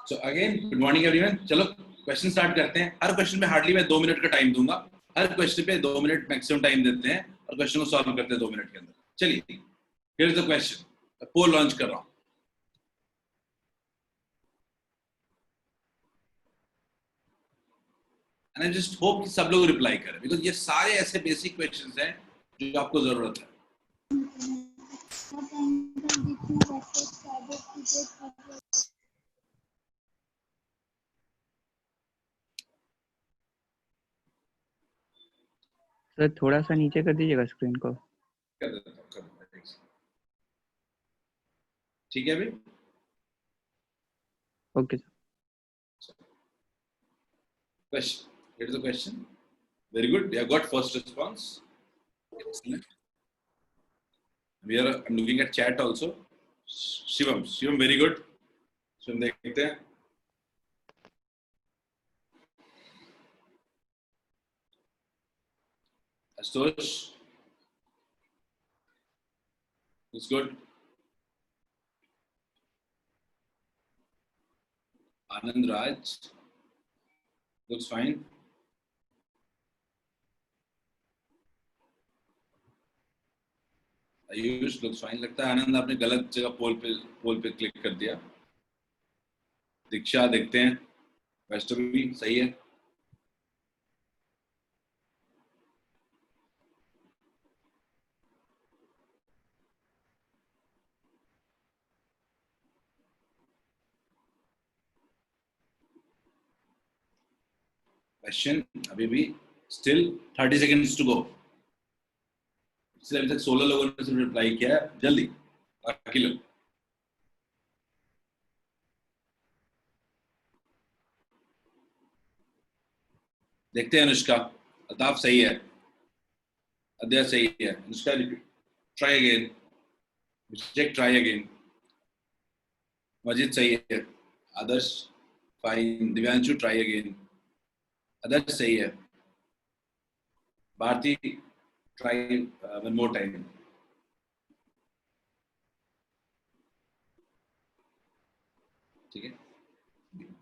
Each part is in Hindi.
So again good morning everyone. चलो क्वेश्चन स्टार्ट करते हैं। हर क्वेश्चन में हार्डली मैं 2 मिनट का टाइम दूंगा। हर क्वेश्चन पे 2 मिनट मैक्सिमम टाइम देते हैं और क्वेश्चन को सॉल्व करते हैं 2 मिनट के अंदर। चलिए, here is the question. Poll launch कर रहा हूं। एंड आई जस्ट होप कि सब लोग रिप्लाई करें, बिकॉज ये सारे ऐसे बेसिक क्वेश्चंस हैं जो आपको जरूरत है। सर थोड़ा सा नीचे कर दीजिएगा स्क्रीन को। कर देता हूं, कर देता हूं। ठीक है अभी? Okay sir. Question. Here is the question. Very good. You have got first response. Excellent. I'm looking at chat also. Shivam, very good. Shivam, देखते हैं. Astosh. Looks good. Anand Raj. Looks fine. Ayush looks fine. लगता है आनंद आपने गलत जगह पोल पे क्लिक कर दिया। दीक्षा देखते हैं। वैष्णवी भी सही है। क्वेश्चन अभी भी स्टिल 30 सेकेंड्स टू गो। अभी तक 16 लोगों ने सिर्फ रिप्लाई किया है। जल्दी बाकी लोग। देखते हैं। अनुष्का, अल्ताफ सही है, अद्या सही है, Anushka try again, check try again, Majid सही है, Adarsh fine, Divyanshu try again, Adarsh सही है, Bharti try one more time. ठीक है,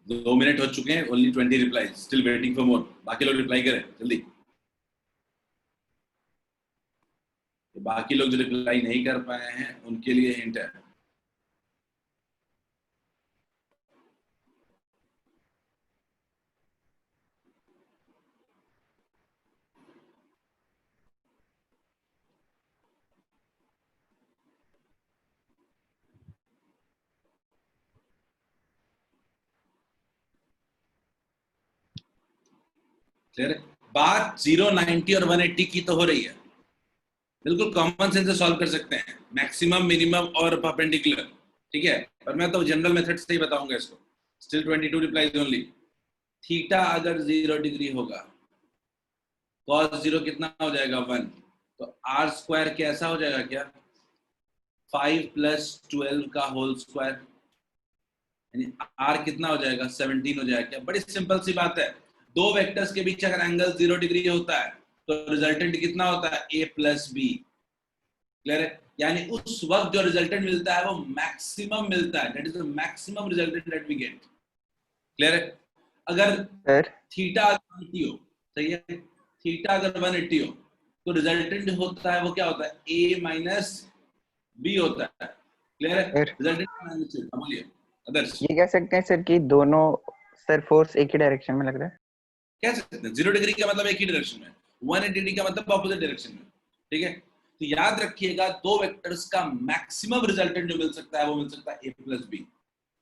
2 मिनट हो चुके हैं। Only 20 reply, still waiting for more. बाकी लोग रिप्लाई करें जल्दी। बाकी लोग जो रिप्लाई नहीं कर पाए हैं उनके लिए हिंट है। क्लियर है? बात 0, 90 और 180 की तो हो रही है। बिल्कुल कॉमन सेंस से सॉल्व कर सकते हैं, मैक्सिमम, मिनिमम और परपेंडिकुलर। ठीक है, पर मैं तो जनरल मेथड से ही बताऊंगा इसको। Still 22 replies only. थीटा अगर 0 डिग्री होगा, cos 0 कितना हो जाएगा 1, तो r स्क्वायर कैसा हो जाएगा? क्या 5 + 12 का होल स्क्वायर, यानी r कितना हो जाएगा? 17 हो जाएगा। क्या बड़ी सिंपल सी बात है। दो वेक्टर्स के बीच अगर एंगल 0 डिग्री होता है तो रिजल्टेंट कितना होता है? a + b। क्लियर है? यानी उस वक्त जो रिजल्टेंट मिलता है वो मैक्सिमम मिलता है। That is the maximum resultant that we get. Clear है? अगर थीटा 180 हो, सही है, थीटा अगर 180 हो तो रिजल्टेंट होता है वो क्या होता है? a - b होता है। क्लियर है? रिजल्टेंट बोलिए आदर्श। ये कह सकते हैं सर कि दोनों सर फोर्स एक ही डायरेक्शन में लग रहा है। कह सकते हैं 0 डिग्री का मतलब एक ही डायरेक्शन में, 180 डिग्री का मतलब ऑपोजिट डायरेक्शन में। ठीक है, तो याद रखिएगा दो वेक्टर्स का मैक्सिमम रिजल्टेंट जो मिल सकता है वो मिल सकता है a + b,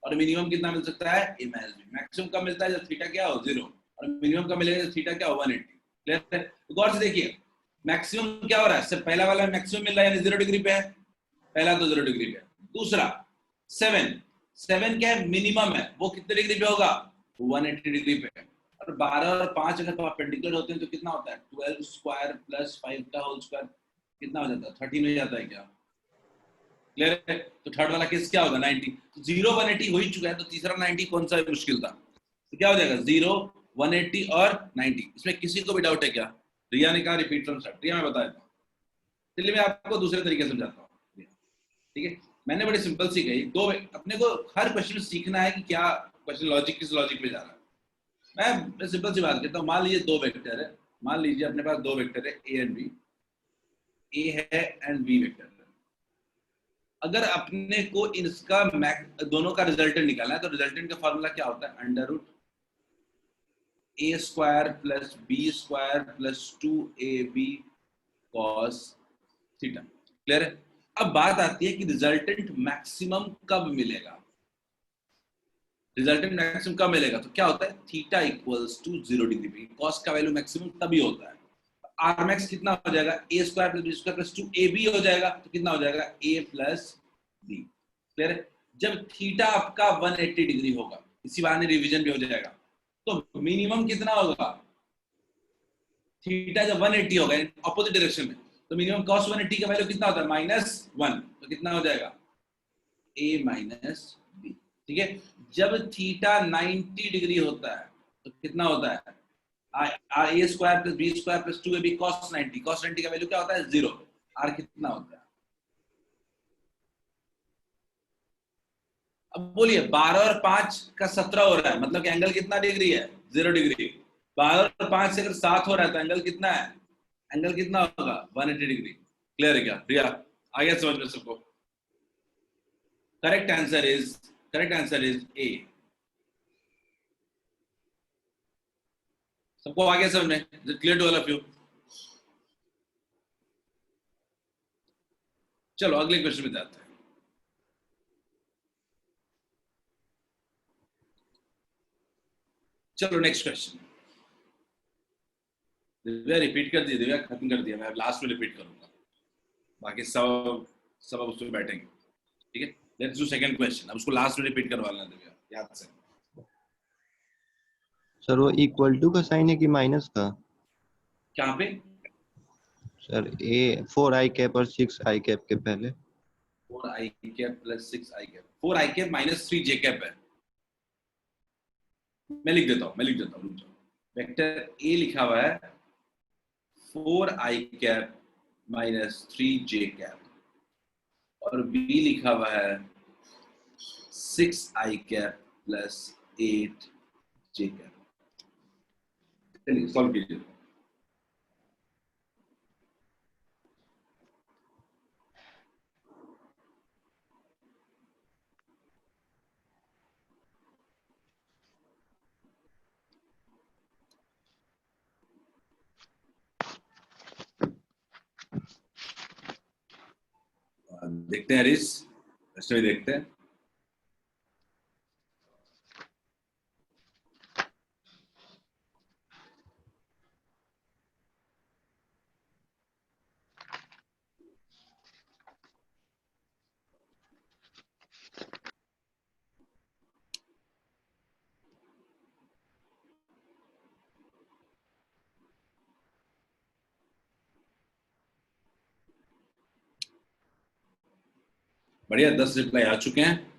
और मिनिमम कितना मिल सकता है? a - b। मैक्सिमम कब मिलता है? जब थीटा क्या हो? 0, और मिनिमम कब मिलेगा? जब थीटा क्या हो? 180। क्लियर है? तो गौर से देखिए, मैक्सिमम क्या हो रहा है? सिर्फ पहला वाला मैक्सिमम मिल रहा है, यानी 0 डिग्री पे है। पहला तो 0 डिग्री पे है। दूसरा 7 क्या है? मिनिमम है। वो कितने डिग्री पे होगा? 180 डिग्री पे है। और 12 और 5 अगर परपेंडिकुलर होते हैं तो कितना होता है? 12 स्क्वायर + 5 का होल स्क्वायर कितना हो जाता है? 13 हो जाता है क्या? क्लियर है? तो थर्ड वाला केस क्या होगा? 90। तो 0 180 हो ही चुका है, तो तीसरा 90 कौन सा मुश्किल था? तो क्या हो जाएगा? 0 180 और 90। इसमें किसी को भी डाउट है क्या? रिया ने कहा रिपीट फ्रॉम स्टार्ट। रिया मैं बता देता हूँ, चलिए मैं आपको दूसरे तरीके से समझाता हूँ। ठीक है, मैंने बड़ी सिंपल सी कही, दो, अपने को हर क्वेश्चन में सीखना है कि क्या क्वेश्चन लॉजिक किस लॉजिक में जा रहा है। मैं सिंपल सी बात करता हूँ, मान लीजिए दो वेक्टर है, मान लीजिए अपने पास दो वेक्टर है ए एंड बी, ए है एंड बी वेक्टर है। अगर अपने को इसका दोनों का रिजल्टेंट निकालना है तो रिजल्टेंट का फॉर्मूला क्या होता है, under root A square plus B square plus 2ab cos theta. Clear है? अब बात आती है कि रिजल्टेंट मैक्सिमम कब मिलेगा। रिजल्टेंट मैक्सिमम कब मिलेगा तो क्या होता है, थीटा इक्वल्स टू 0 डिग्री पे कॉस का वैल्यू मैक्सिमम तभी होता है। आर मैक्स कितना हो जाएगा, A square plus B square plus 2ab हो जाएगा, तो कितना हो जाएगा, a प्लस बी। क्लियर है? जब थीटा आपका 180 डिग्री होगा, इसी बहाने रिवीजन भी हो जाएगा, तो मिनिमम कितना होगा, थीटा जब 180 होगा ऑपोजिट डायरेक्शन में, तो मिनिमम cos 180 का वैल्यू कितना होता है, -1, तो कितना हो जाएगा, a माइनस बी। ठीक है? जब थीटा 90 डिग्री होता है तो कितना होता है, a square plus B square plus 2ab cos 90, cos 90 का वैल्यू क्या होता है, 0। r कितना होता है, अब बोलिए 12 और 5 का 17 हो रहा है, मतलब कि एंगल कितना डिग्री है, 0 डिग्री। 12 और 5 से अगर 7 हो रहा है तो एंगल कितना है, एंगल कितना होगा, 180 डिग्री। क्लियर है क्या रिया, आगे समझ में सबको? Correct answer is A. सबको आगे समझ में, clear to all of you? चलो अगले क्वेश्चन में जाते हैं। चलो नेक्स्ट क्वेश्चन, दिव्या रिपीट कर दिया, दिव्या खत्म कर दिया, मैं लास्ट में रिपीट करूंगा, बाकी सब सब अब उसमें बैठेंगे। ठीक है, लेट्स डू सेकंड क्वेश्चन। अब उसको लास्ट में रिपीट करवाना दिव्या, याद से। सर वो इक्वल टू का साइन है कि माइनस का? कहाँ पे? सर ए 4i कैप और 6i कैप के पहले 4i cap plus 6i cap, 4i cap minus 3j cap है। मैं लिख देता हूँ, रुक जाओ। वेक्टर ए लिखा हुआ है 4i cap minus 3j cap और बी लिखा हुआ है 6i cap plus 8j cap. चलिए सॉल्व कीजिए। देखते हैं हरीश, भी देखते हैं। बढ़िया, 10 रिप्लाई आ चुके हैं।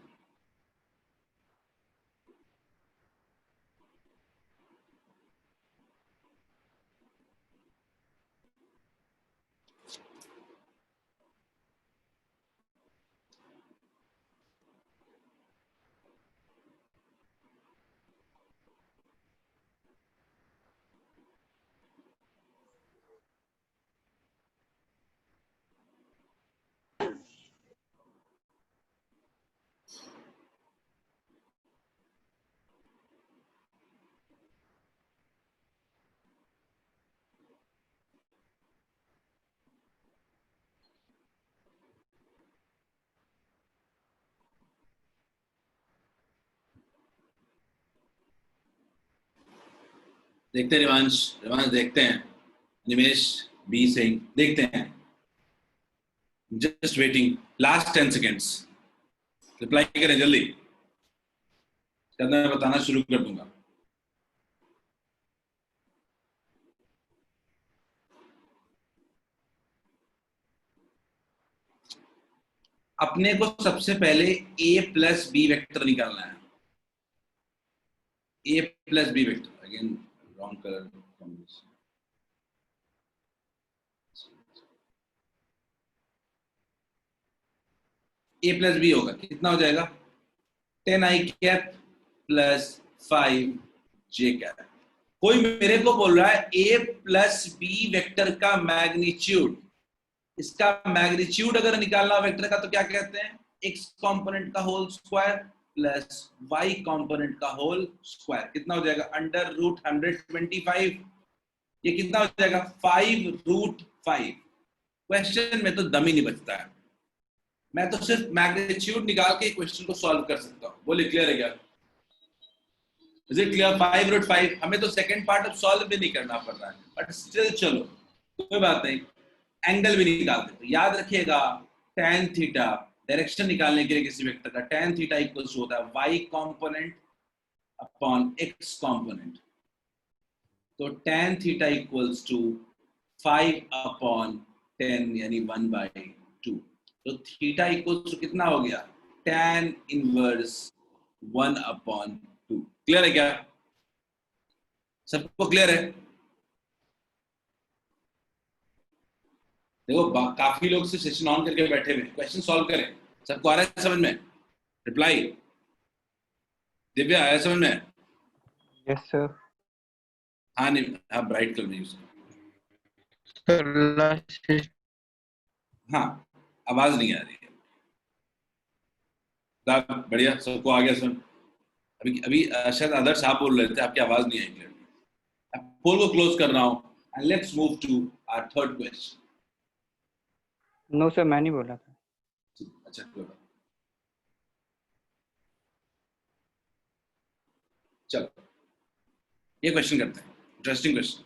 देखते हैं रिवांश देखते हैं। निमेश बी सिंह, देखते हैं। Just waiting, last 10 seconds, reply करें जल्दी, करना मैं बताना शुरू कर दूंगा। अपने को सबसे पहले a प्लस बी वेक्टर निकालना है। a plus B vector, again wrong colour combination. A plus B होगा, कितना हो जाएगा 10 I cap plus 5 J cap. कोई मेरे को बोल रहा है ए प्लस बी वेक्टर का मैग्नीट्यूड, इसका मैग्नीट्यूड अगर निकालना वेक्टर का तो क्या कहते हैं, एक्स कंपोनेंट का whole square plus Y component का होल स्क्वायर। कितना हो जाएगा अंडर रूट 125, ये कितना हो जाएगा 5√5। क्वेश्चन में तो दम ही नहीं बचता है, मैं तो सिर्फ मैग्नीट्यूड निकाल के क्वेश्चन को सॉल्व कर सकता हूँ। बोले क्लियर है क्या? Is it clear? 5√5, हमें तो सेकंड पार्ट अब सॉल्व भी नहीं करना पड़ रहा है, बट स्टिल चलो कोई बात नहीं। एंगल भी निकालते तो याद रखिएगा tan थीटा, डायरेक्शन निकालने के लिए किसी वेक्टर का tan थीटा इक्वल्स होता है y component upon x component. तो tan थीटा इक्वल्स टू 5/10 यानी 1/2। तो थीटा इक्वल्स टू कितना हो गया tan इनवर्स 1/2। क्लियर है क्या? सबको क्लियर है? देखो काफी लोग से सेशन ऑन करके बैठे हुए, क्वेश्चन सॉल्व करें। सबको आ रहा है समझ में? रिप्लाई दिव्या आया समझ में? Yes sir. हाँ नहीं, हाँ ब्राइट कर रही हाँ, आवाज नहीं आ रही है। बढ़िया, सबको आ गया समझ? अभी अभी शायद आदर्श आप बोल रहे थे, आपकी आवाज नहीं आई क्लियरली। पोल को क्लोज कर रहा हूँ and let's move to our third question. No sir, मैं नहीं बोला था। अच्छा कोई बात, चलो ये क्वेश्चन करते हैं, इंटरेस्टिंग क्वेश्चन।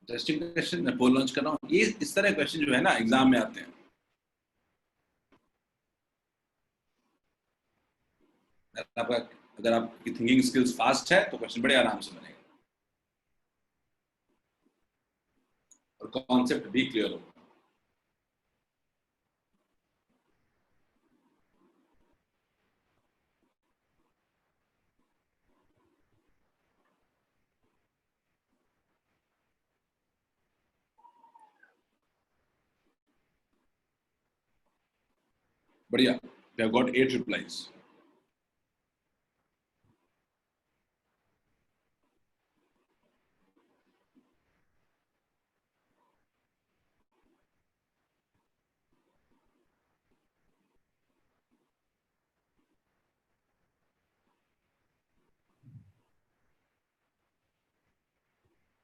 इंटरेस्टिंग क्वेश्चन, मैं पोल लॉन्च कर रहा हूँ। ये इस तरह क्वेश्चन जो है ना एग्जाम में आते हैं, आपका अगर आपकी थिंकिंग स्किल्स फास्ट है तो क्वेश्चन बड़े आराम से बनेगा और कॉन्सेप्ट भी क्लियर होगा। बढ़िया, we have got 8 replies.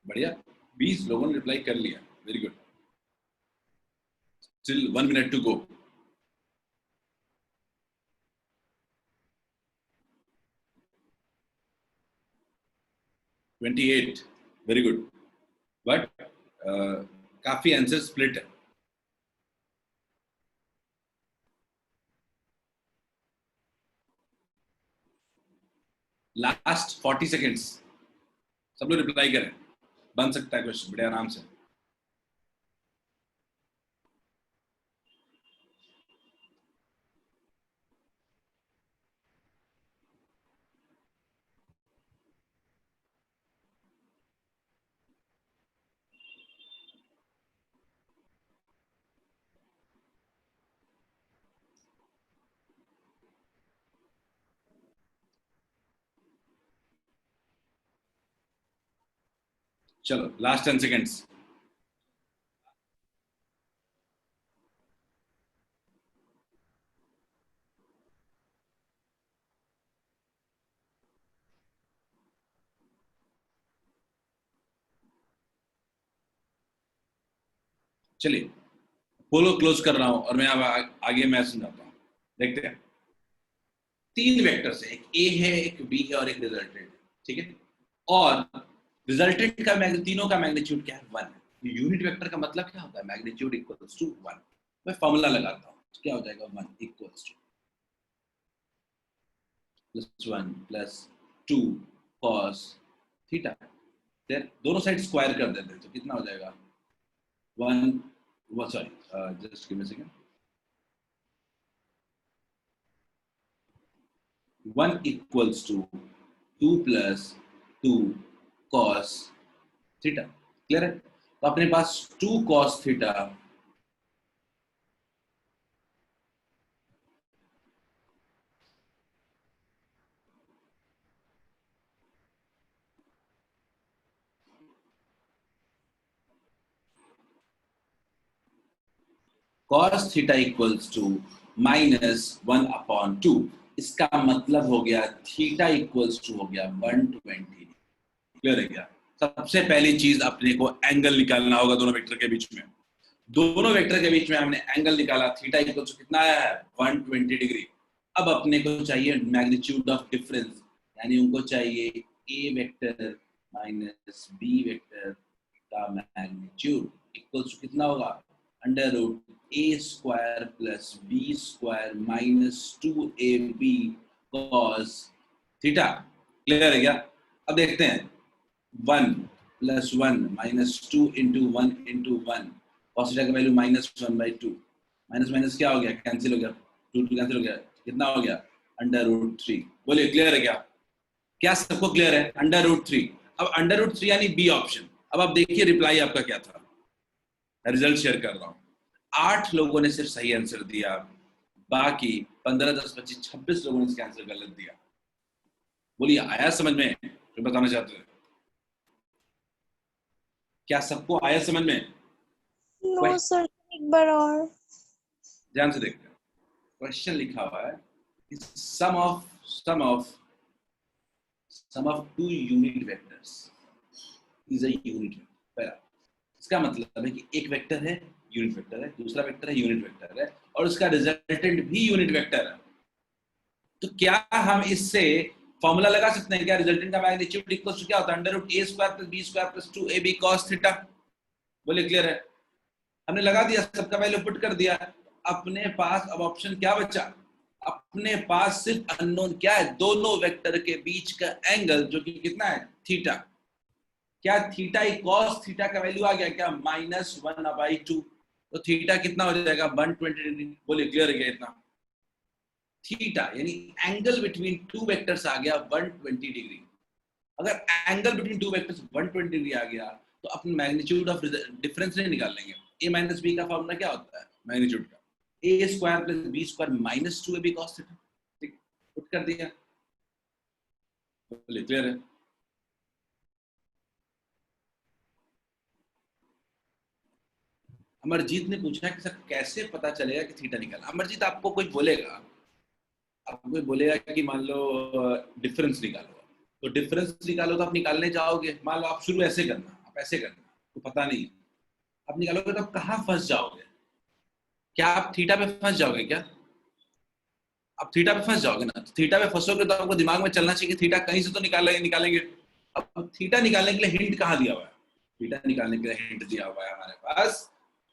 बढ़िया, 20 लोगों ने रिप्लाई कर लिया, very good. Still 1 minute to go. $28, very good, but काफी आंसर स्प्लिट है। लास्ट 40 सेकेंड्स, सब लोग रिप्लाई करें, बन सकता है क्वेश्चन बड़े आराम से। चलो लास्ट 10 सेकेंड्स। चलिए पोलो क्लोज कर रहा हूं और मैं अब आगे मैं समझाता हूं। देखते हैं, 3 वेक्टर्स है, एक ए है, एक बी है और एक रिजल्टेंट, ठीक है? और रिजल्टेंट का तीनों का मैग्नीट्यूड क्या है 1 है। यूनिट वेक्टर का मतलब क्या होता है, मैग्नीट्यूड इक्वल्स टू 1। मैं फॉर्मूला लगाता हूं, क्या हो जाएगा 1 इक्वल्स टू +1 +2 cos थीटा। फिर दोनों साइड स्क्वायर कर देते हैं तो कितना हो जाएगा 1, वो sorry just give me a second, 1 equals to 2 + 2 cos theta. Clear है? तो अपने पास 2 cos theta cos theta equals to -1/2। इसका मतलब हो गया थीटा इक्वल्स टू हो गया 120। क्लियर है क्या? सबसे पहली चीज अपने को एंगल निकालना होगा दोनों वेक्टर के बीच में। दोनों वेक्टर के बीच में हमने एंगल निकाला, थीटा इक्वल्स टू कितना आया है? 120 डिग्री। अब अपने को चाहिए मैग्नीट्यूड ऑफ डिफरेंस, यानी उनको चाहिए A vector minus B vector का मैग्नीट्यूड इक्वल्स टू कितना होगा? Under root A square plus B square minus 2ab cos theta. Clear है क्या? अब देखते हैं 1 plus 1 minus 2 into 1 into 1 cos theta का वैल्यू -1/2। माइनस माइनस क्या हो गया? कैंसिल हो गया, 2 2 कैंसिल हो गया, कितना हो गया? Under root 3। बोलिए क्लियर है क्या? क्या सबको क्लियर है? Under root 3। अब अंडर रूट 3 यानी बी ऑप्शन। अब आप देखिए रिप्लाई आपका क्या था, रिजल्ट शेयर कर रहा हूं। 8 लोगों ने सिर्फ सही आंसर दिया, बाकी 15 10 25 26 लोगों ने इसका आंसर गलत दिया। बोलिए आया समझ में जो बताना चाहते हैं? क्या सबको आया समझ में? नो सर, एक बार और। ध्यान से देखते हैं, क्वेश्चन लिखा हुआ है sum of 2 unit vectors is a unit vector. इसका मतलब है कि एक वेक्टर है यूनिट वेक्टर है, दूसरा वेक्टर है यूनिट वेक्टर है, और उसका रिजल्टेंट भी यूनिट वेक्टर है। तो क्या हम इससे फॉर्मूला लगा सकते हैं क्या? रिजल्टेंट का मैग्नीट्यूड इक्वल्स टू क्या होता है? Under root A square plus B square plus 2ab cos theta. बोले क्लियर है? हमने लगा दिया, सबका वैल्यू पुट कर दिया। अपने पास अब ऑप्शन क्या बचा? अपने पास सिर्फ अननोन क्या है? दोनों वेक्टर के बीच का एंगल, जो कि कितना है? थीटा। क्या थीटा cos थीटा का वैल्यू आ गया क्या? -1/2। तो थीटा कितना हो जाएगा? 120 डिग्री। बोले क्लियर है क्या? इतना थीटा यानी एंगल बिटवीन टू वेक्टर्स आ गया 120 डिग्री। अगर angle between two vectors 120 degree आ गया तो अपन मैग्नीट्यूड ऑफ डिफरेंस नहीं निकाल लेंगे। a माइनस बी का फॉर्मूला क्या होता है मैग्नीट्यूड का? a square plus B square minus 2ab cos theta. ठीक, पुट कर दिया। बोले क्लियर है? अमरजीत ने पूछा कि सर कैसे पता चलेगा कि थीटा निकालना? अमरजीत आपको कोई बोलेगा, आपको कोई बोलेगा कि मान लो डिफरेंस निकालो, तो डिफरेंस निकालो तो आप निकालने जाओगे, मान लो आप शुरू ऐसे करना, आप ऐसे करना, तो पता नहीं आप निकालोगे तो आप कहाँ फंस जाओगे? क्या आप थीटा पे फंस जाओगे क्या? आप थीटा पे फंस जाओगे ना। तो थीटा पे फंसोगे तो आपको दिमाग में चलना चाहिए कि थीटा कहीं से तो निकालेंगे। अब थीटा निकालने के लिए हिंट कहाँ दिया हुआ है? थीटा निकालने के लिए हिंट दिया हुआ है हमारे पास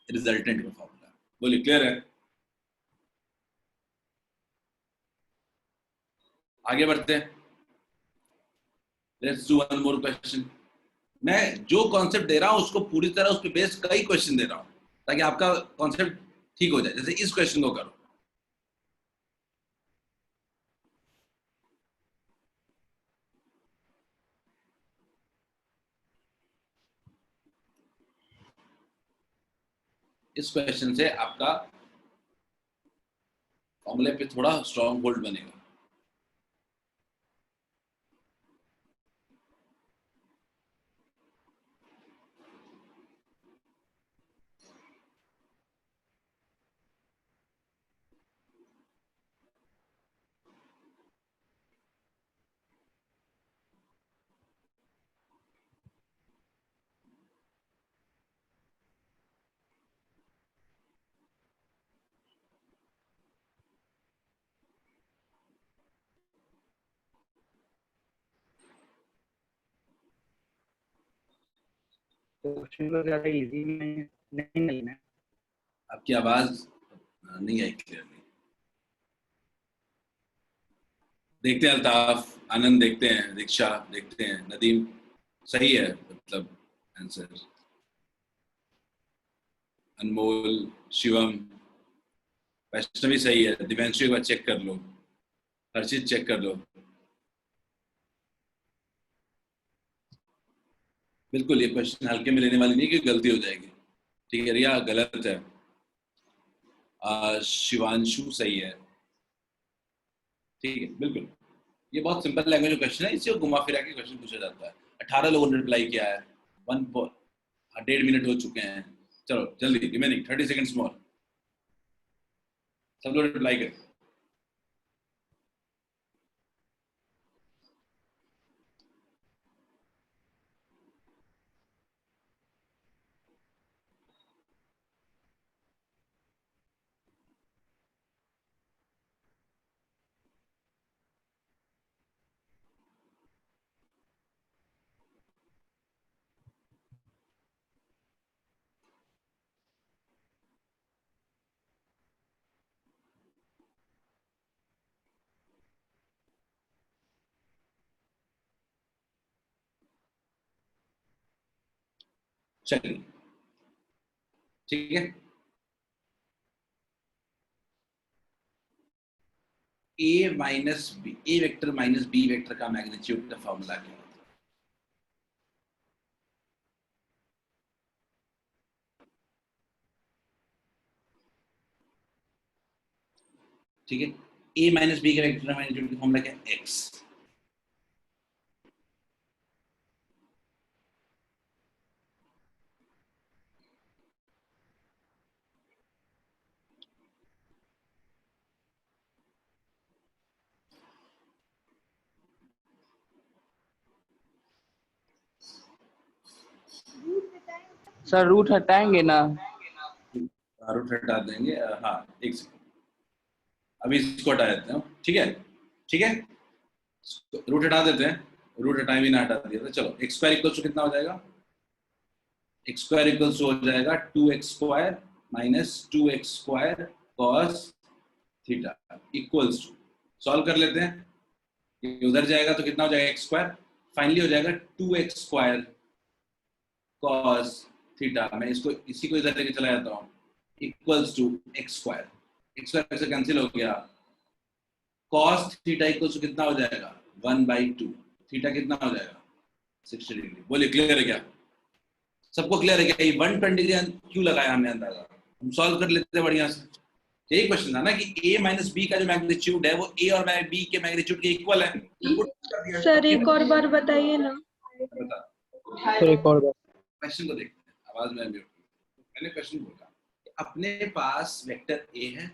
रिजल्टेंट का फॉर्मूला। बोलिए क्लियर है? आगे बढ़ते हैं। Let's do one more question. मैं जो कॉन्सेप्ट दे रहा हूं उसको पूरी तरह उस पर बेस्ड कई क्वेश्चन दे रहा हूं ताकि आपका कॉन्सेप्ट ठीक हो जाए। जैसे इस क्वेश्चन को करो, इस क्वेश्चन से आपका फॉर्मूले पे थोड़ा स्ट्रॉन्ग होल्ड बनेगा। क्वेश्चन को ज्यादा इजी नहीं लेना। आपकी आवाज नहीं आई क्लियरली। देखते हैं अल्ताफ, आनंद देखते हैं, दीक्षा देखते हैं, नदीम सही है मतलब आंसर, अनमोल, शिवम, वैष्णवी सही है, दिव्यांशु एक बार चेक कर लो, हर्षित चेक कर लो। बिल्कुल ये क्वेश्चन हल्के में लेने वाली नहीं कि गलती हो जाएगी। ठीक है, रिया गलत है, शिवांशु सही है। ठीक है, बिल्कुल ये बहुत सिंपल लैंग्वेज में क्वेश्चन है, इसे घुमा फिरा के क्वेश्चन पूछा जाता है। 18 लोगों ने रिप्लाई किया है, 1.5 मिनट हो चुके हैं। चलो जल्दी, रिमेनिंग 30 सेकंड्स मोर, सब लोग रिप्लाई करें। चलिए ठीक है, ए वेक्टर माइनस बी वेक्टर का मैग्नीट्यूड का फॉर्मूला क्या है? ठीक है, ए माइनस बी के वेक्टर का मैग्नीट्यूड का फॉर्मूला क्या है? एक्स। सर रूट हटाएंगे ना? रूट हटा देंगे, हाँ एक सेकंड, अभी इसको हटा देते हैं। ठीक है, ठीक है, रूट हटा देते हैं, रूट हटाए भी ना हटा दिया था। चलो एक्स स्क्वायर इक्वल टू कितना हो जाएगा? एक्स स्क्वायर इक्वल टू हो जाएगा 2x square minus 2x square cos theta equals to, solve कर लेते हैं, ये उधर जाएगा तो कितना हो जाएगा एक्स स्क्वायर, फाइनली हो जाएगा 2x स्क्वायर कॉस थीटा, मैं इसको इसी को इधर लेके चला जाता हूँ, इक्वल्स टू एक्स स्क्वायर से कैंसिल हो गया, कॉस थीटा इक्वल्स टू कितना हो जाएगा 1/2, थीटा कितना हो जाएगा 60 डिग्री। बोलिए क्लियर है क्या? सबको क्लियर है क्या? ये 120 डिग्री क्यों लगाया हमने अंदाजा? हम सॉल्व कर लेते हैं बढ़िया से। यही क्वेश्चन था ना कि a माइनस बी का जो मैग्नीट्यूड है वो a और b के मैग्नीट्यूड के इक्वल है। सर एक और बार बताइए ना। बता, सर एक और बार क्वेश्चन को देखते हैं, आवाज में म्यूट। मैंने क्वेश्चन बोला कि अपने पास वेक्टर a है,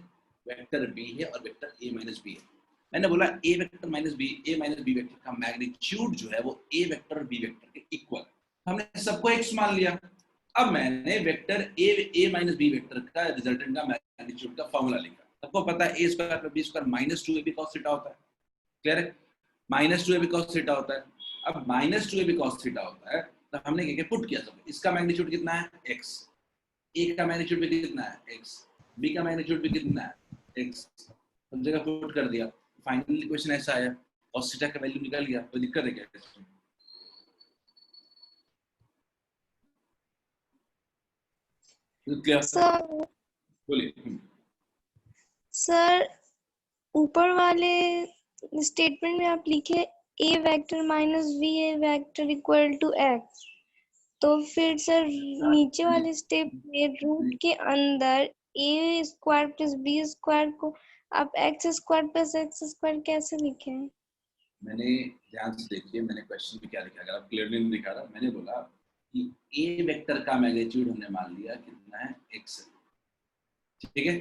वेक्टर b है और वेक्टर a माइनस b है। मैंने बोला a vector minus b, a minus b vector का मैग्नीट्यूड जो है वो a वेक्टर और b वेक्टर के इक्वल है। हमने सबको x मान लिया। अब मैंने vector a minus b vector का रिजल्टेंट का मैग्नीट्यूड का फॉर्मूला लिखा। सबको पता है a square plus b square minus 2ab cos theta होता है, क्लियर है? माइनस 2ab cos थीटा होता है। अब माइनस 2ab cos थीटा होता है तो हमने क्या पुट किया सब, इसका मैग्नीट्यूड कितना है x, a का मैग्नीट्यूड भी कितना है x, b का मैग्नीट्यूड भी कितना है x, सब जगह पुट कर दिया। फाइनली क्वेश्चन ऐसा आया, cos थीटा का वैल्यू निकल गया। कोई दिक्कत है क्या? क्लियर? सर बोलिए। सर ऊपर वाले स्टेटमेंट में आप लिखे a vector minus b a vector equal to x, तो फिर सर नीचे वाले स्टेप में रूट के अंदर a square plus b square को आप x square plus x square कैसे लिखे? मैंने ध्यान से देखिए, मैंने क्वेश्चन में क्या लिखा, अगर आप क्लियरली नहीं दिखा रहा, मैंने बोला कि a वेक्टर का मैग्नीट्यूड हमने मान लिया कितना है x है, ठीक है?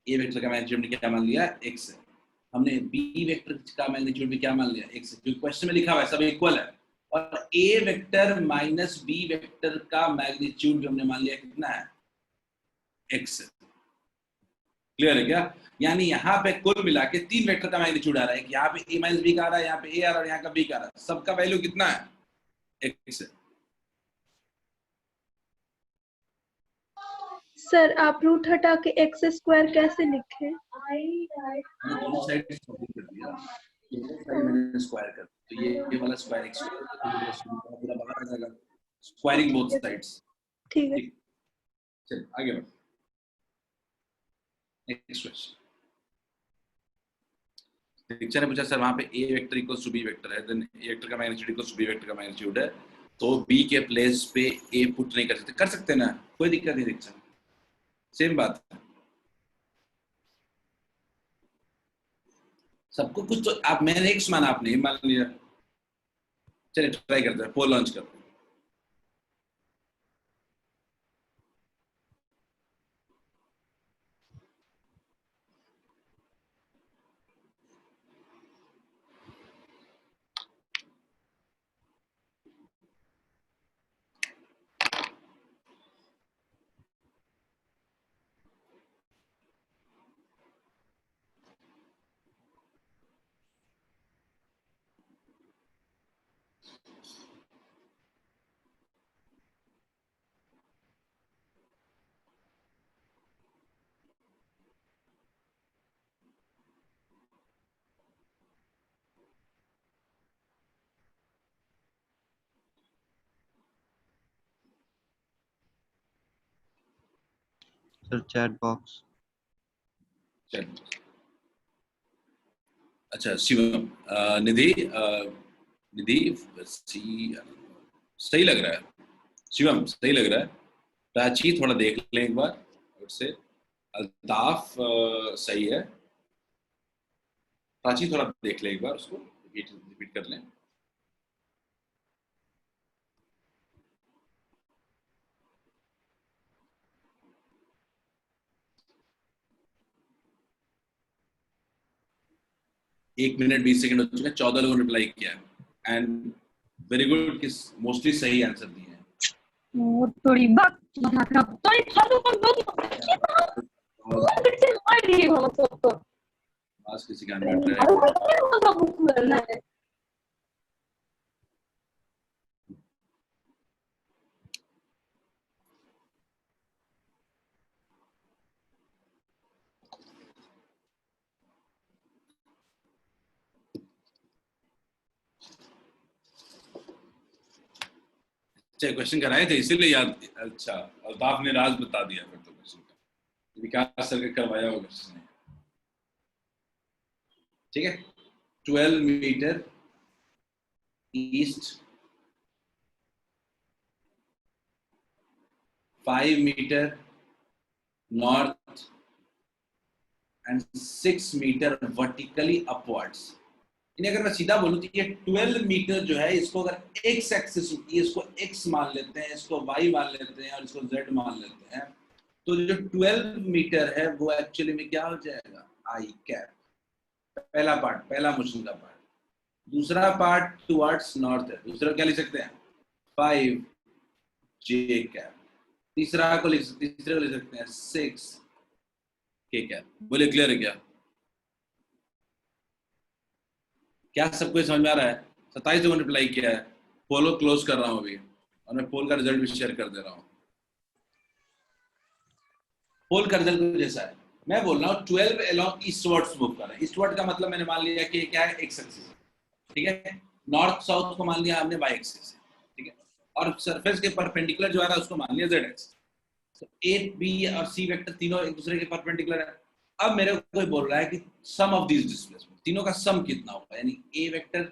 a वेक्टर का मैग्नीट्यूड क्या मान लिया x है। हमने b वेक्टर का मैग्नीट्यूड भी क्या मान लिया x है, क्योंकि क्वेश्चन में लिखा हुआ है सब इक्वल है। और a vector minus b vector का मैग्नीट्यूड भी हमने मान लिया कितना है x है। क्लियर है क्या? यानी यहाँ पे कुल मिला के 3 वेक्टर का मैग्नीट्यूड आ रहा है, यहाँ पे a माइनस बी का आ रहा है, यहाँ पे a आ रहा है और यहाँ का b का आ रहा है, सबका वैल्यू कितना है x है। सर आप रूट हटा के एक्स स्क्वायर कैसे लिखे? मैंने दोनों साइड सॉल्व कर दिया, दोनों साइड मैंने स्क्वायर कर दिया, तो ये वाला स्क्वायर x पूरा बाहर आ जाएगा, स्क्वायरिंग बोथ साइड्स। ठीक है। चलिए आगे बढ़ो, नेक्स्ट क्वेश्चन। टीचर ने पूछा सर वहां पे a vector equals to b vector है, देन a वेक्टर का magnitude equals to b vector का मैग्नीट्यूड है, तो बी के प्लेस पे ए पुट नहीं कर सकते ना, कोई दिक्कत नहीं दिखता, सेम बात है। सबको कुछ तो आप, मैंने एक्स माना, आपने मान लिया। चलिए ट्राई करते हैं, पोल लॉन्च करते हैं। Sir chat box. चलिए, अच्छा शिवम, निधि, निधि सही लग रहा है, शिवम सही लग रहा है। प्राची थोड़ा देख लें एक बार उससे। अल्ताफ सही है। प्राची थोड़ा देख लें एक बार, उसको रिपीट कर लें। एक मिनट 20 सेकंड हो चुके हैं, 14 लोगों ने रिप्लाई किया है एंड वेरी गुड, किस मोस्टली सही आंसर दिए हैं। थोड़ी बात थोड़ी फालतू का बात आज किसी का नहीं। अच्छा, क्वेश्चन कराए थे इसीलिए याद। अच्छा, अल्ताफ ने राज बता दिया फिर तो क्वेश्चन का, विकास सर के करवाया होगा क्वेश्चन। ठीक है, 12 metre east, 5 metre north and 6 metre vertically upwards. इन्हें अगर मैं सीधा बोलूं तो ये 12 मीटर जो है, इसको अगर एक्स एक्सिस होती है, इसको एक्स मान लेते हैं, इसको वाई मान लेते हैं और इसको जेड मान लेते हैं, तो जो 12 मीटर है वो एक्चुअली में क्या हो जाएगा, आई कैप। पहला पार्ट, पहला मोशन का पार्ट। दूसरा पार्ट टुवर्ड्स नॉर्थ है, दूसरा क्या लिख सकते हैं, 5 जे कैप। तीसरे को लिख सकते हैं 6 के कैप। बोले क्लियर है क्या? क्या सबको समझ में आ रहा है? 27 लोगों ने रिप्लाई किया है। पोल को क्लोज कर रहा हूं अभी और मैं पोल का रिजल्ट भी शेयर कर दे रहा हूं। पोल का रिजल्ट कुछ जैसा है, मैं बोल रहा हूँ 12 अलोंग ईस्टवर्ड्स मूव कर रहे हैं। ईस्टवर्ड का मतलब मैंने मान लिया कि क्या है, एक्स एक्सिस, ठीक है। नॉर्थ साउथ को मान लिया हमने वाई एक्सिस, ठीक है। और सरफेस के परपेंडिकुलर जो आ रहा है उसको मान लिया जेड एक्सिस। तो ए बी और सी वेक्टर तीनों एक दूसरे के परपेंडिकुलर है। अब मेरे को कोई बोल रहा है कि सम ऑफ दीज डिस्प्लेसमेंट, तीनों का सम कितना होगा, यानी A vector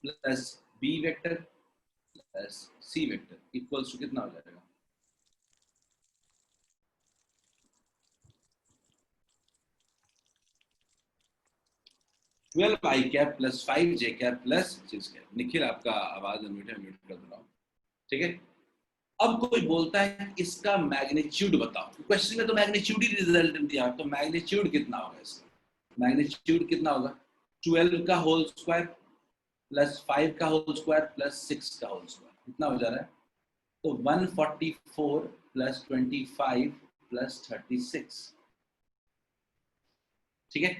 plus B vector plus C vector equals to कितना हो जाएगा? Twelve I cap plus 5 J cap plus 6 cap. Nikhil आपका आवाज अनम्यूट है, म्यूट कर दो, ठीक है। अब कोई बोलता है इसका मैग्नीट्यूड बताओ। क्वेश्चन में तो मैग्नीट्यूड ही रिजल्ट दिया, तो मैग्नीट्यूड कितना होगा इसका? मैग्नीट्यूड कितना होगा? 12 का होल स्क्वायर प्लस 5 का होल स्क्वायर प्लस 6 का होल स्क्वायर, कितना हो जा रहा है? तो 144 प्लस 25 प्लस 36, ठीक है।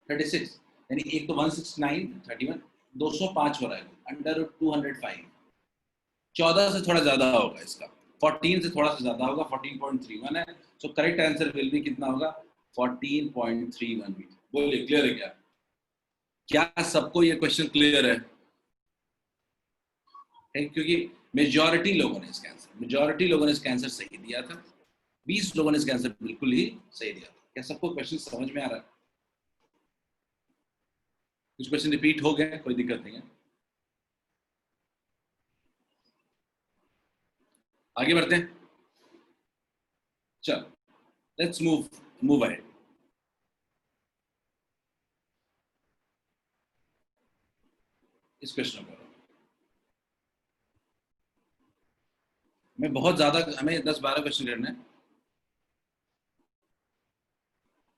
36 यानी एक तो 169, 31, 205 हो रहा है, अंडर 205। 14 से थोड़ा ज्यादा होगा इसका, 14 से थोड़ा सा ज्यादा होगा, 14.31 है। So correct answer will be कितना होगा? 14.31 मीटर। बोलिए क्लियर है क्या? क्या सबको ये क्वेश्चन क्लियर है? क्योंकि मेजॉरिटी लोगों ने इसका आंसर सही दिया था, 20 लोगों ने इसका आंसर बिल्कुल ही सही दिया था। क्या सबको क्वेश्चन समझ में आ रहा है? कुछ क्वेश्चन रिपीट हो गए, कोई दिक्कत नहीं है। आगे बढ़ते हैं, चलो लेट्स मूव अहेड। इस क्वेश्चन को मैं बहुत ज्यादा, हमें 10-12 क्वेश्चन करना है।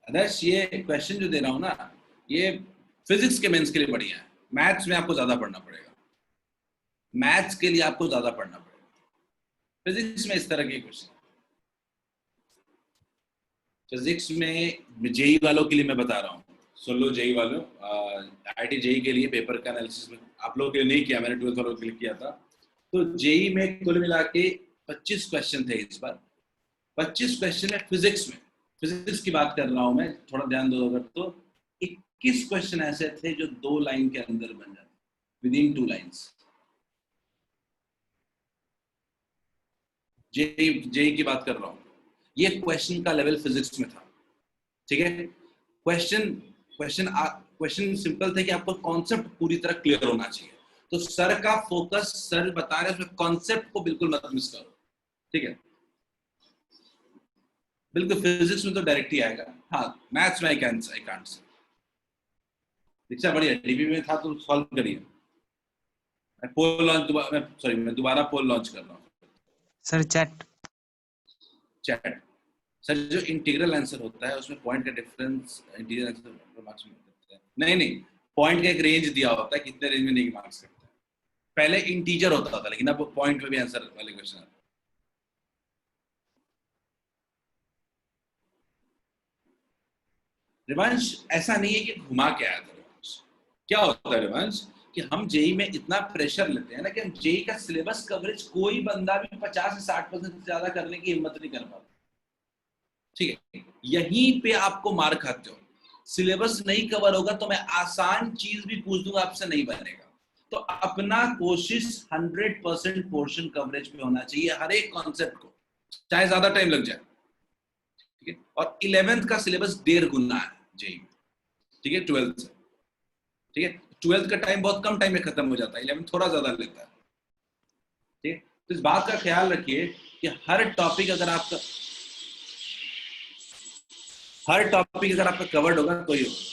आदर्श ये क्वेश्चन जो दे रहा हूं ना, ये फिजिक्स के मेंस के लिए बढ़िया है, मैथ्स में आपको ज्यादा पढ़ना पड़ेगा, मैथ्स के लिए आपको ज्यादा पढ़ना पड़ेगा। फिजिक्स में इस तरह के क्वेश्चन, फिजिक्स में जेई वालों के लिए मैं बता रहा हूँ, सुन लो जेई वालों, आईआईटी जेई के लिए पेपर का एनालिसिस में आप लोगों के लिए नहीं किया, मैंने 12th वालों के लिए किया था। तो जेई में कुल मिला के 25 क्वेश्चन थे इस बार। 25 क्वेश्चन है फिजिक्स में, फिजिक्स की बात कर रहा हूं मैं, थोड़ा ध्यान दो अगर, तो 21 क्वेश्चन ऐसे थे जो 2 लाइन के अंदर बन जाते, विद इन 2 लाइन्स। जेई की बात कर रहा हूं, ये क्वेश्चन का लेवल फिजिक्स में था, ठीक है। क्वेश्चन सिंपल थे कि आपको कॉन्सेप्ट पूरी तरह क्लियर होना चाहिए। तो सर का फोकस, सर बता रहे हैं उसमें कॉन्सेप्ट को बिल्कुल मत मिस करो, ठीक है। बिल्कुल फिजिक्स में तो डायरेक्ट ही आएगा, हाँ मैथ्स में आई कांट से। दीक्षा बढ़िया, डीबी में था तो सॉल्व करिए। मैं दोबारा पोल लॉन्च कर रहा हूँ सर। चैट सर, जो इंटीग्रल आंसर होता है उसमें पॉइंट का डिफरेंस, इंटीग्रल आंसर मार्क्स में देते हैं। नहीं, पॉइंट का एक रेंज दिया होता है, कितने रेंज में नहीं मार्क्स करते हैं। पहले इंटीजर होता था, लेकिन अब पॉइंट में भी आंसर वाले क्वेश्चन आते हैं। रिवांश ऐसा नहीं है कि घुमा के आया था। रिवांश क्या होता है, रिवांश कि हम जेई में इतना प्रेशर लेते हैं ना कि हम जेई का सिलेबस कवरेज कोई बंदा भी 50 से 60% से ज्यादा करने की हिम्मत नहीं कर पाता, ठीक है। यहीं पे आपको मार खाते हो, सिलेबस नहीं कवर होगा तो मैं आसान चीज भी पूछ दूंगा आपसे, नहीं बनेगा। तो अपना कोशिश 100% पोर्शन कवरेज पे होना चाहिए हर एक कॉन्सेप्ट को, चाहे ज्यादा टाइम लग जाए, ठीक है। और 11th का सिलेबस 1.5 गुना है जेई में, ठीक है, 12th से, ठीक है। 12th का टाइम बहुत कम टाइम में खत्म हो जाता है, 11th थोड़ा ज्यादा लेता है, ठीक है। तो इस बात का ख्याल रखिए कि हर टॉपिक अगर आपका कवर्ड होगा तो ही होगा।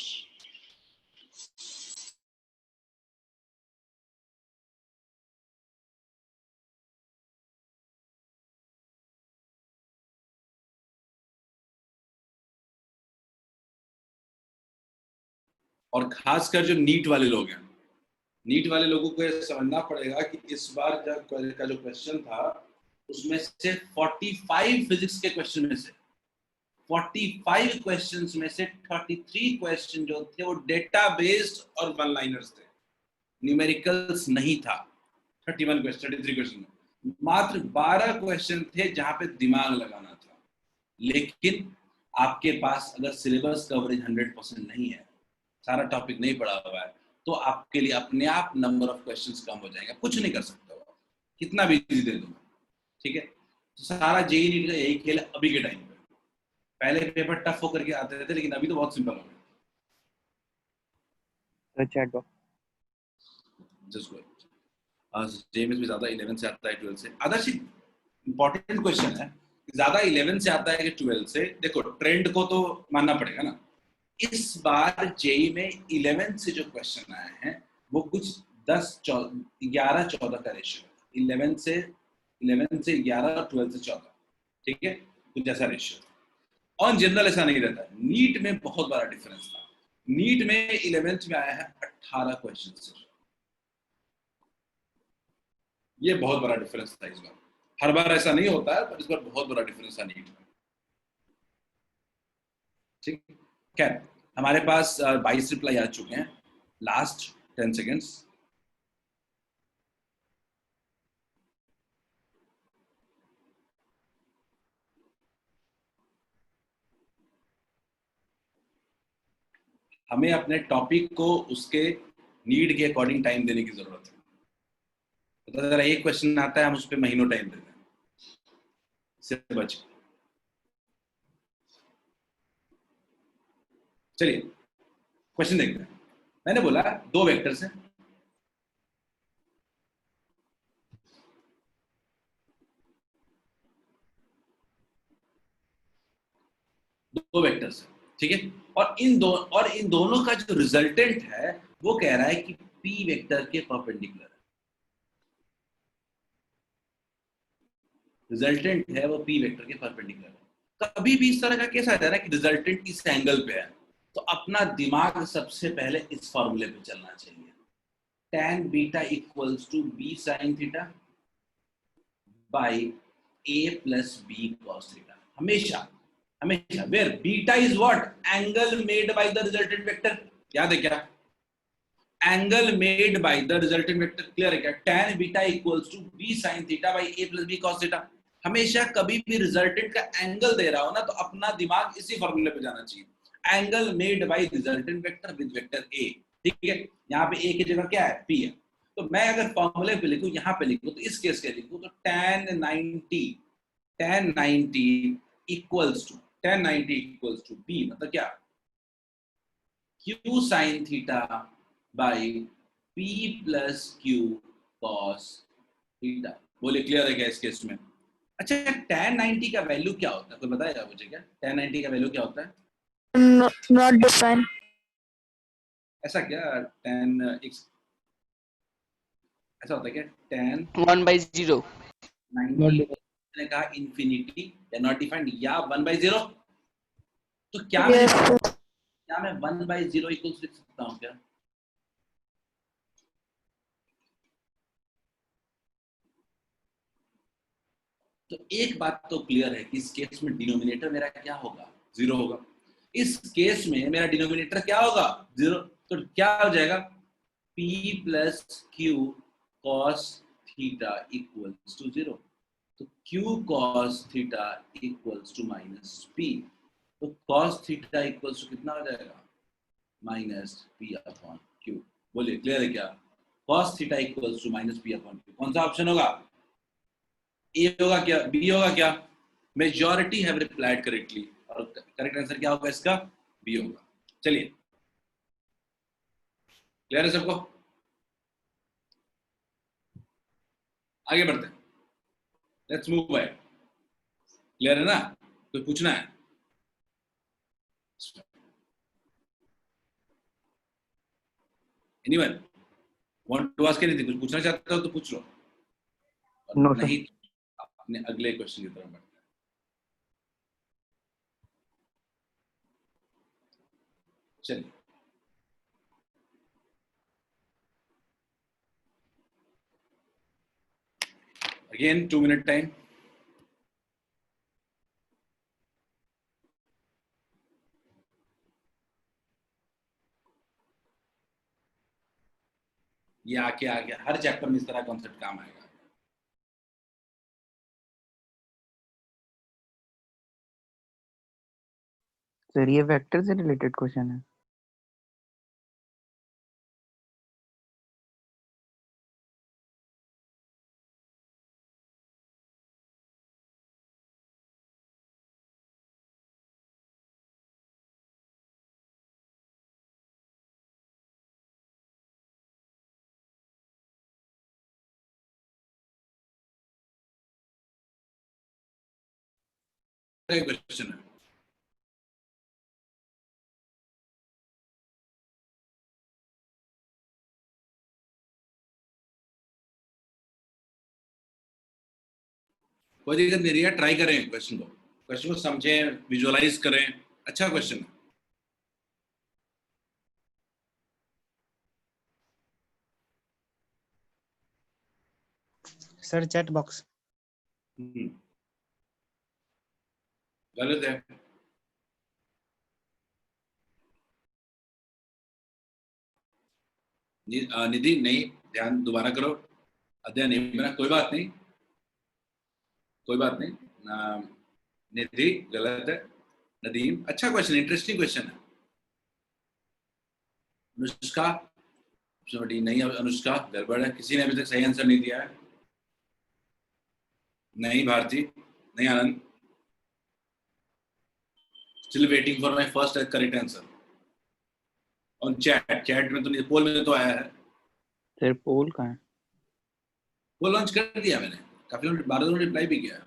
और खासकर जो नीट वाले लोग हैं, नीट वाले लोगों को यह समझना पड़ेगा कि इस बार का जो क्वेश्चन था उसमें से 45 फिजिक्स के क्वेश्चन में से 45 क्वेश्चंस में से 33 क्वेश्चन जो थे वो डेटा बेस्ड और वन लाइनर्स थे, न्यूमेरिकल्स नहीं था। 33 क्वेश्चन में मात्र 12 क्वेश्चन थे जहां पे दिमाग लगाना था। लेकिन आपके पास अगर सिलेबस कवरेज 100% नहीं है, सारा टॉपिक नहीं पढ़ा हुआ है, तो आपके लिए अपने आप नंबर ऑफ क्वेश्चंस कम हो जाएगा, कुछ नहीं कर सकते हो, कितना भी इजी दे दूंगा, ठीक है। तो सारा जेई नीट का यही खेल है अभी के टाइम पे। पहले पेपर टफ होकर के आते थे, लेकिन अभी तो बहुत सिंपल हो गया। Chat box just go, JEE में भी ज्यादा 11 से आता है 12 से। आदर्श इंपॉर्टेंट क्वेश्चन है, ज्यादा 11 से आता है कि 12 से। देखो ट्रेंड को तो मानना पड़ेगा ना, इस बार जेई में 11 से जो क्वेश्चन आए हैं वो कुछ 11-14 का रेशियो है। 11 से 11 और 12 से 14, ठीक है, कुछ ऐसा रेशियो। ऑन जनरल ऐसा नहीं रहता है। नीट में बहुत बड़ा डिफरेंस था। नीट में 11th में आया है 18 क्वेश्चन सिर्फ, ये बहुत बड़ा डिफरेंस था इस बार। हर बार ऐसा नहीं होता है, पर इस बार बहुत बड़ा डिफरेंस था नीट में, ठीक। खैर, हमारे पास 22 रिप्लाई आ चुके हैं, लास्ट 10 सेकेंड्स। हमें अपने टॉपिक को उसके नीड के अकॉर्डिंग टाइम देने की जरूरत है। तो अगर एक क्वेश्चन आता है, हम उस पर महीनों टाइम देते हैं, इससे बच। चलिए क्वेश्चन देखते हैं। मैंने बोला 2 वेक्टर्स हैं, दो वेक्टर्स है, ठीक है। और इन दोनों का जो रिजल्टेंट है वो कह रहा है कि पी वेक्टर के परपेंडिकुलर है। रिजल्टेंट है वो पी वेक्टर के परपेंडिकुलर है। कभी भी इस तरह का केस आ जा रहा है कि रिजल्टेंट इस एंगल पे है, तो अपना दिमाग सबसे पहले इस फॉर्मूले पे चलना चाहिए, tan beta equals to B sine theta by a plus B cos theta. हमेशा हमेशा where beta is what angle made by the resultant vector. याद है क्या? Angle made by the resultant vector. Clear है क्या? tan beta equals to b sin theta by a plus B cos theta. हमेशा कभी भी रिजल्टेंट का एंगल दे रहा हो ना, तो अपना दिमाग इसी फॉर्मूले पे जाना चाहिए, angle made bye resultant vector with vector a। ठीक है, यहाँ पे a की जगह क्या है? p है। तो मैं अगर फॉर्मूले पे लिखूं, यहाँ पे लिखूं, तो इस केस के लिखूं तो tan 90 इक्वल्स टू b, मतलब क्या? q sin theta by p plus Q cos theta. बोले क्लियर है क्या इस केस में? अच्छा, tan 90 का वैल्यू क्या होता है? कोई बताएगा मुझे क्या tan 90 का वैल्यू क्या होता है? Not defined. ऐसा क्या tan x ऐसा होता है क्या? tan 1/0 90 ने कहा इंफिनिटी या नॉट डिफाइंड या 1/0। तो क्या Yes, sir. क्या मैं 1/0 इक्वल्स लिख सकता हूँ क्या? तो एक बात तो क्लियर है कि इस केस में डिनोमिनेटर मेरा क्या होगा? 0 होगा। इस केस में मेरा डिनोमिनेटर क्या होगा? 0। तो क्या हो जाएगा? p plus Q cos theta equals to 0। तो q cos theta equals to minus p। तो cos थीटा इक्वल्स टू कितना हो जाएगा? Minus p upon q। बोलिए क्लियर है क्या? cos theta equals to minus p upon q। कौन सा ऑप्शन होगा? ए होगा क्या? बी होगा क्या? मेजॉरिटी हैव रिप्लाइड करेक्टली, और करेक्ट आंसर क्या होगा इसका? बी होगा। चलिए, क्लियर है सबको? आगे बढ़ते हैं, लेट्स मूव बैक। क्लियर है ना? कुछ पूछना है? Anyone want to ask anything? कुछ पूछना चाहते हो तो पूछ लो, No, sir. नहीं अपने अगले क्वेश्चन की तरफ बढ़ते हैं। चलिए, अगेन 2 मिनट टाइम। ये आके आ गया, हर चैप्टर में इस तरह कॉन्सेप्ट काम आएगा। सर ये वेक्टर से रिलेटेड क्वेश्चन है। क्वेश्चन है, कोई दिक्कत नहीं है, ट्राई करें क्वेश्चन को समझें, विजुअलाइज करें। अच्छा क्वेश्चन है। सर चैट बॉक्स गलत है। निधि नहीं, ध्यान दोबारा करो, अध्ययन नहीं मेरा। कोई बात नहीं, कोई बात नहीं। निधि गलत है। नदीम अच्छा क्वेश्चन, इंटरेस्टिंग क्वेश्चन है। अनुष्का नहीं, अनुष्का गड़बड़ है, किसी ने अभी तक सही आंसर नहीं दिया है। नहीं भारती, नहीं Anand, still waiting for my first correct answer on chat में तो नहीं, पोल में तो आया है। सर पोल कहाँ है? वो लॉन्च कर दिया मैंने, काफी लोगों ने 12 लोगों ने रिप्लाई भी किया।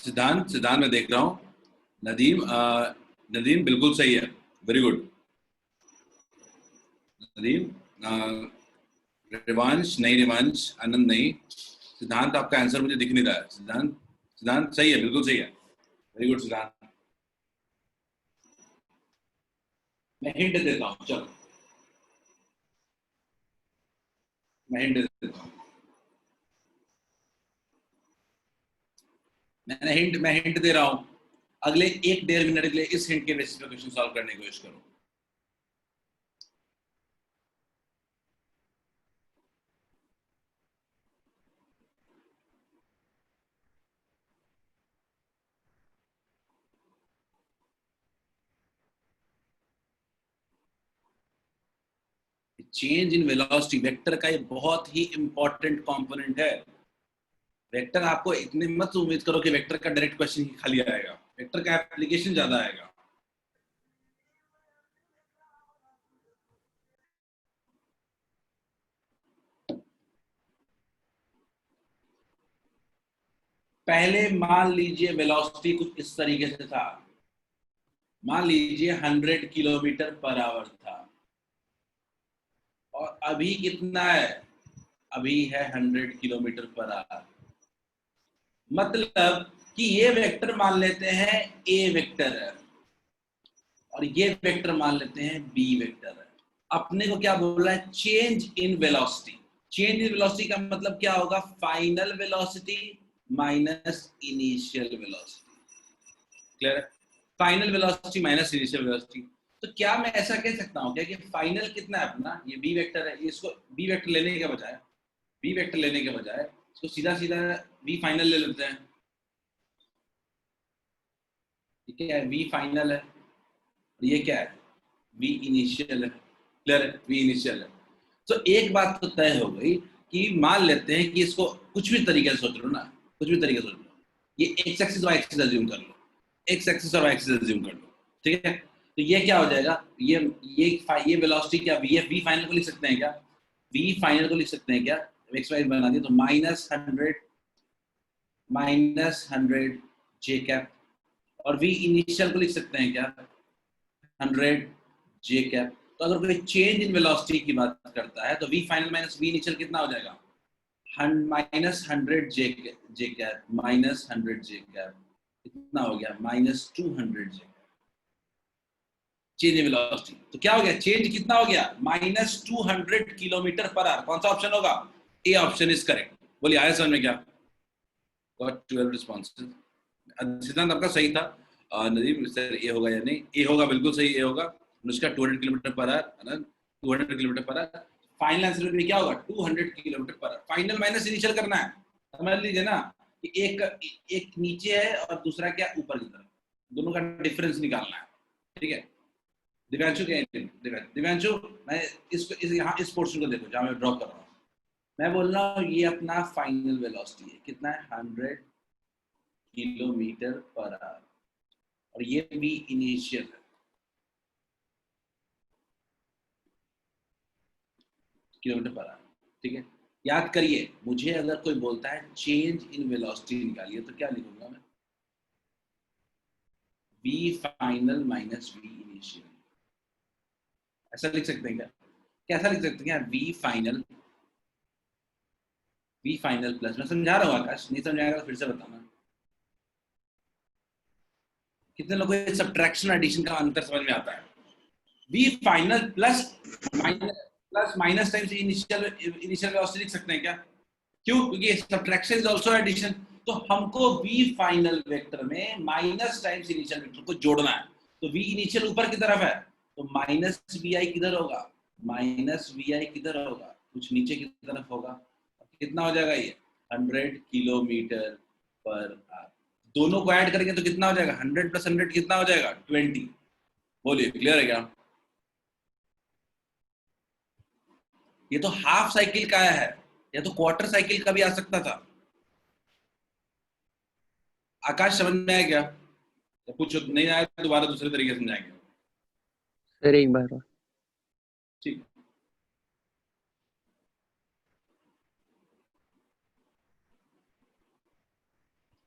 सिद्धांत सिद्धांत मैं देख रहा हूँ। नदीम नदीम बिल्कुल सही है, वेरी गुड। नदीम रिवांश नहीं, रिवांश आनंद नहीं। सिद्धांत आपका आंसर मुझे दिख नहीं रहा है। सिद्धांत सिद्धांत सही है, बिल्कुल सही है, वेरी गुड सिद्धांत। मैं हिंट देता हूँ, चलो मैं हिंट देता हूँ। मैं हिंट दे रहा हूँ। अगले 1-1.5 मिनट के लिए इस हिंट के बेसिस पे क्वेश्चन सॉल्व करने की कोशिश करो। चेंज इन वेलोसिटी वेक्टर का ये बहुत ही इंपॉर्टेंट कंपोनेंट है। वेक्टर आपको इतने मत उम्मीद करो कि वेक्टर का डायरेक्ट क्वेश्चन ही खाली आएगा, वेक्टर का एप्लीकेशन ज्यादा आएगा। पहले मान लीजिए वेलोसिटी कुछ इस तरीके से था, मान लीजिए 100 किलोमीटर पर आवर था, और अभी कितना है, अभी है 100 किलोमीटर पर आवर। मतलब कि ये वेक्टर मान लेते हैं ए वेक्टर है, और ये वेक्टर मान लेते हैं बी वेक्टर है। अपने को क्या बोल रहा है, change in velocity. Change in velocity का मतलब क्या होगा, final velocity minus initial velocity. Clear है, final velocity minus initial velocity. तो क्या मैं ऐसा कह सकता हूं क्या कि फाइनल कितना है अपना, ये बी वेक्टर है, इसको बी वेक्टर लेने के बजाय इसको सीधा सीधा वी फाइनल ले लेते हैं। ठीक है, वी फाइनल है, और ये क्या है, वी इनिशियल है। क्लियर है, वी इनिशियल है। तो एक बात तो तय हो गई कि मान लेते हैं कि इसको कुछ भी तरीके से सोच लो ना, कुछ भी तरीके से सोच लो, ये X axis Y axis assume कर लो, एक्स एक्सिस और वाई एक्सिस अज्यूम कर लो। ठीक है, तो ये क्या हो जाएगा, ये वेलोसिटी क्या वी फाइनल को लिख सकते हैं क्या, वी फाइनल को लिख सकते हैं क्या, एक्स वाई बना दिया तो -100 जे कैप, और वी इनिशियल को लिख सकते हैं क्या, 100 जे कैप। तो अगर कोई चेंज इन वेलोसिटी की बात करता है तो V final minus V initial कितना हो जाएगा, -100 J cap minus 100 J cap, कितना हो गया, -200 जे। चेंज इन वेलोसिटी तो क्या हो गया, चेंज कितना हो गया, -200 किलोमीटर पर आवर। कौन सा ऑप्शन होगा, ए ऑप्शन इज करेक्ट। बोलिए आया समझ में क्या, गॉट 12 रिस्पॉन्सेस। सिद्धांत आपका सही था। नदीम सर ए होगा या नहीं, ए होगा, बिल्कुल सही ए होगा। Anushka 200 kilometre per hour, 200 kilometre per hour. Final answer में क्या होगा, 200 kilometre per hour. Final minus initial करना है, समझ लीजिए ना कि एक नीचे है और दूसरा क्या ऊपर की तरफ, दोनों का डिफरेंस निकालना है। ठीक है, दिव्यांशु क्या, दिव्यांशु मैं यहाँ इस पोर्शन को देखो जहाँ मैं ड्रॉ कर रहा हूँ। मैं बोल रहा हूँ ये अपना फाइनल वेलोसिटी है, कितना है, 100 किलोमीटर पर आवर, और ये भी इनिशियल है, किलोमीटर पर आवर। ठीक है, याद करिए, मुझे अगर कोई बोलता है चेंज इन वेलोसिटी निकालिए तो क्या लिखूंगा मैं, V final minus V initial. ऐसा लिख सकते हैं क्या, कैसा लिख सकते हैं क्या, वी फाइनल प्लस, मैं समझा रहा हूँ आकाश, नहीं समझाएगा तो फिर से बताना। कितने लोगों को सब्ट्रैक्शन एडिशन का अंतर समझ में आता है, V final plus minus times initial velocity लिख सकते हैं क्या, क्यों, क्योंकि सब्ट्रैक्शन इज आल्सो एडिशन। तो हमको वी फाइनल वेक्टर में माइनस टाइम्स इनिशियल वेक्टर को जोड़ना है, तो वी इनिशियल ऊपर की तरफ है, तो माइनस वी आई किधर होगा, माइनस वी आई किधर होगा, कुछ नीचे की तरफ होगा। कितना हो जाएगा ये, 100 किलोमीटर पर आवर। दोनों को ऐड करेंगे तो कितना हो जाएगा, 100 + 100 कितना हो जाएगा, 20। बोलिए क्लियर है क्या, ये तो हाफ साइकिल का आया है, या तो क्वार्टर साइकिल का भी आ सकता था। आकाश समझ में आया क्या, तो कुछ नहीं आया तो दोबारा दूसरे तरीके से समझाएंगे। सर एक बार और। ठीक,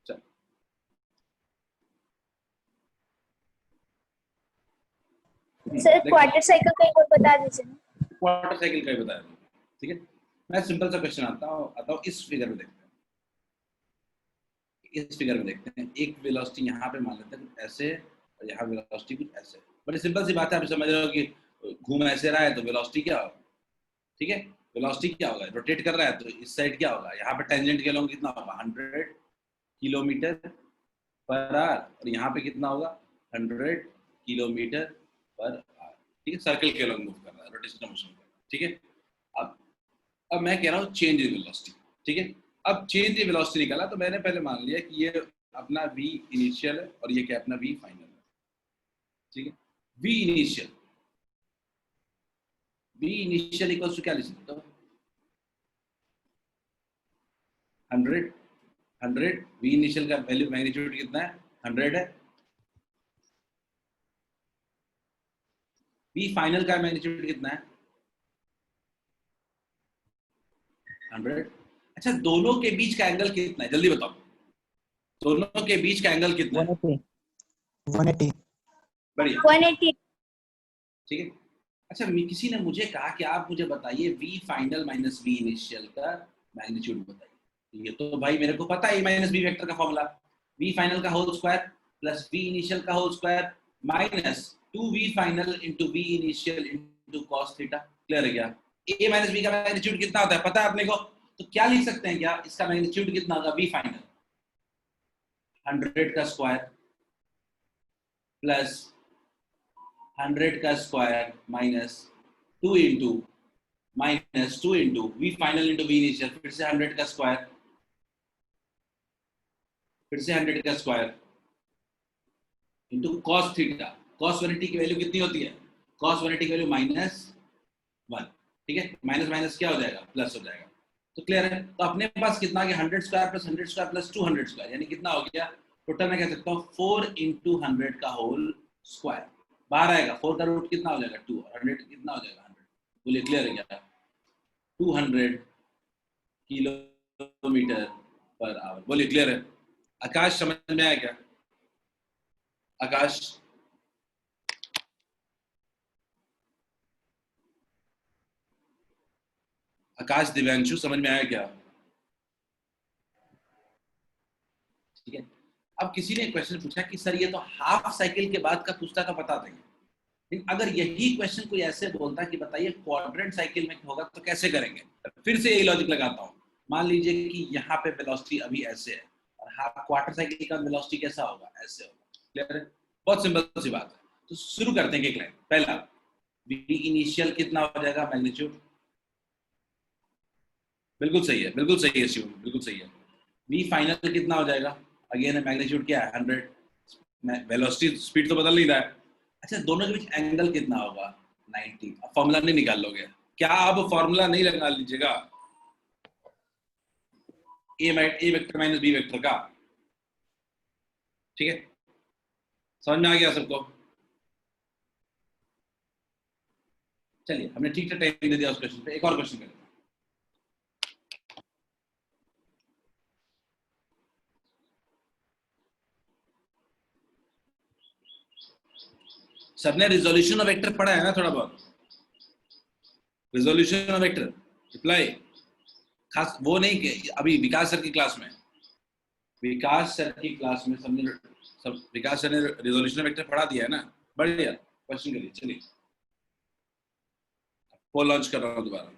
चल सर क्वार्टर साइकिल का एक और बता दीजिए ना। क्वार्टर साइकिल का ही बताया था, ठीक है। मैं सिंपल सा क्वेश्चन आता हूँ इस फिगर में देखते हैं। इस फिगर में देखते हैं, एक वेलोसिटी यहाँ पे मान लेते हैं ऐसे और यहाँ वेलोसिटी कुछ ऐसे। बड़ी सिंपल सी बात है, आप समझ रहे हो कि घूम ऐसे रहा है तो वेलोसिटी क्या होगा, ठीक है। वेलोसिटी क्या होगा, रोटेट कर रहा है तो इस साइड क्या होगा, यहाँ पे टेंजेंट के लॉन्ग कितना होगा 100 किलोमीटर पर आवर, और यहाँ पे कितना होगा 100 किलोमीटर पर आवर, ठीक है। सर्कल के लॉन्ग मूव कर रहा है, रोटेशनल मोशन कर रहा है, ठीक है। अब मैं कह रहा हूँ चेंज इन वेलोसिटी, ठीक है। अब चेंज इन वेलोसिटी निकाला तो मैंने पहले मान लिया कि ये अपना v इनिशियल है और ये क्या अपना v फाइनल है, ठीक है। v इनिशियल इक्वल्स टू क्या लिख सकते हो 100 v इनिशियल का वैल्यू मैग्नीट्यूड कितना है 100 है, v फाइनल का मैग्नीट्यूड कितना है 100। अच्छा, दोनों के बीच का एंगल कितना है जल्दी बताओ, दोनों के बीच का एंगल कितना है 180 बढ़िया 180। ठीक है। अच्छा, किसी ने मुझे कहा कि आप मुझे बताइए v final minus v initial का मैग्नीट्यूड बताइए। ये तो भाई मेरे को पता है माइनस v वेक्टर का फॉर्मूला, v फाइनल का whole square plus v initial का whole square minus 2v final into v initial into cos theta. Clear है क्या? a माइनस v का मैग्नीट्यूड कितना होता है पता है अपने को, तो क्या लिख सकते हैं क्या, इसका मैग्नीट्यूड कितना होगा v फाइनल 100 का स्क्वायर प्लस 100 का square minus 2 into v final into v initial, फिर से 100 का स्क्वायर, फिर से 100 का square into cos theta. cos 180 की वैल्यू कितनी होती है, cos 180 की वैल्यू -1, ठीक है। माइनस माइनस क्या हो जाएगा प्लस हो जाएगा, तो क्लियर है। तो अपने पास कितना आ गया 100 square plus 100 square plus 200 square, यानी कितना हो गया टोटल, मैं कह सकता हूँ 4 इंटू 100 का होल स्क्वायर। बाहर आएगा 4 का रूट कितना हो जाएगा 2 और 100 कितना हो जाएगा 100। बोलिए क्लियर है क्या? 200 किलोमीटर पर आवर। बोलिए क्लियर है? आकाश समझ में आया क्या? आकाश आकाश दिव्यांशु समझ में आया क्या? ठीक है। अब किसी ने क्वेश्चन पूछा कि सर ये तो हाफ साइकिल के बाद का पूछता तो बता देंगे, लेकिन अगर यही क्वेश्चन कोई ऐसे बोलता कि बताइए क्वाड्रेंट साइकिल में होगा तो कैसे करेंगे, फिर से यही लॉजिक लगाता हूँ। मान लीजिए कि यहाँ पे वेलोसिटी अभी ऐसे है और हाफ क्वार्टर साइकिल का वेलोसिटी कैसा होगा, ऐसे होगा। क्लियर है? बहुत सिंपल सी बात है। तो शुरू करते हैं एक लाइन। पहला v इनिशियल कितना हो जाएगा मैग्नीट्यूड, बिल्कुल सही है, बिल्कुल सही है शिव, बिल्कुल सही है। v फाइनल कितना हो जाएगा, अगेन मैग्नीट्यूड क्या है 100, वेलोसिटी स्पीड तो बदल नहीं रहा है। अच्छा, दोनों के बीच एंगल कितना होगा 90। अब फॉर्मूला नहीं निकाल लोगे क्या? अब फॉर्मूला नहीं लगा लीजिएगा ए वेक्टर माइनस बी वेक्टर का, ठीक है। समझ में आ गया सबको? चलिए, हमने ठीक से टाइम दे दिया उस क्वेश्चन पे, एक और क्वेश्चन करें। सबने रिजोल्यूशन ऑफ वेक्टर पढ़ा है ना थोड़ा बहुत? रिजोल्यूशन ऑफ वेक्टर रिप्लाई खास वो नहीं कि अभी विकास सर की क्लास में, विकास सर की क्लास में सबने विकास सर ने रिजोल्यूशन ऑफ वेक्टर पढ़ा दिया है ना? बढ़िया, क्वेश्चन करिए। चलिए, पोल लॉन्च कर रहा हूं दोबारा।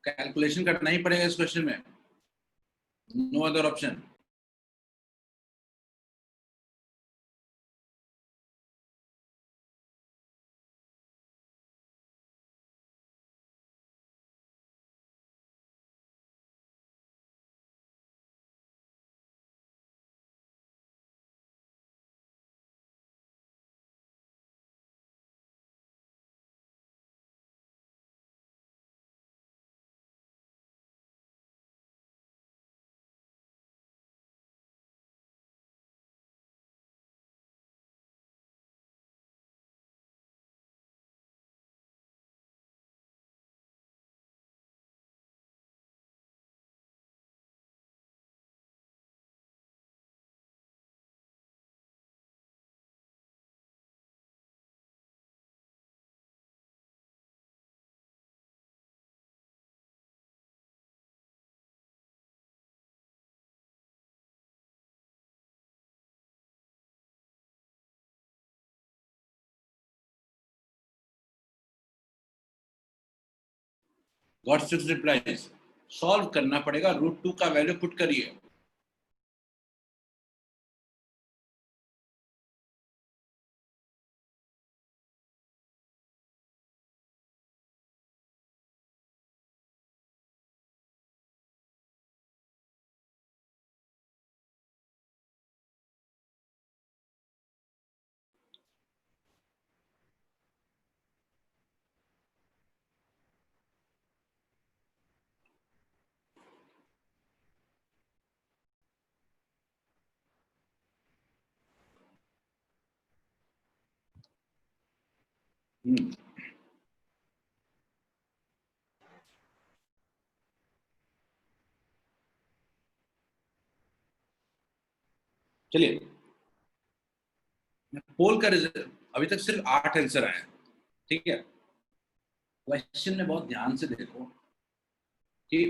कैलकुलेशन करना ही पड़ेगा इस क्वेश्चन में, no other option. Got 6 replies. Solve करना पड़ेगा, √2 का वैल्यू पुट करिए। चलिए, पोल का रिजल्ट अभी तक सिर्फ 8 आंसर आए हैं, ठीक है। क्वेश्चन में बहुत ध्यान से देखो कि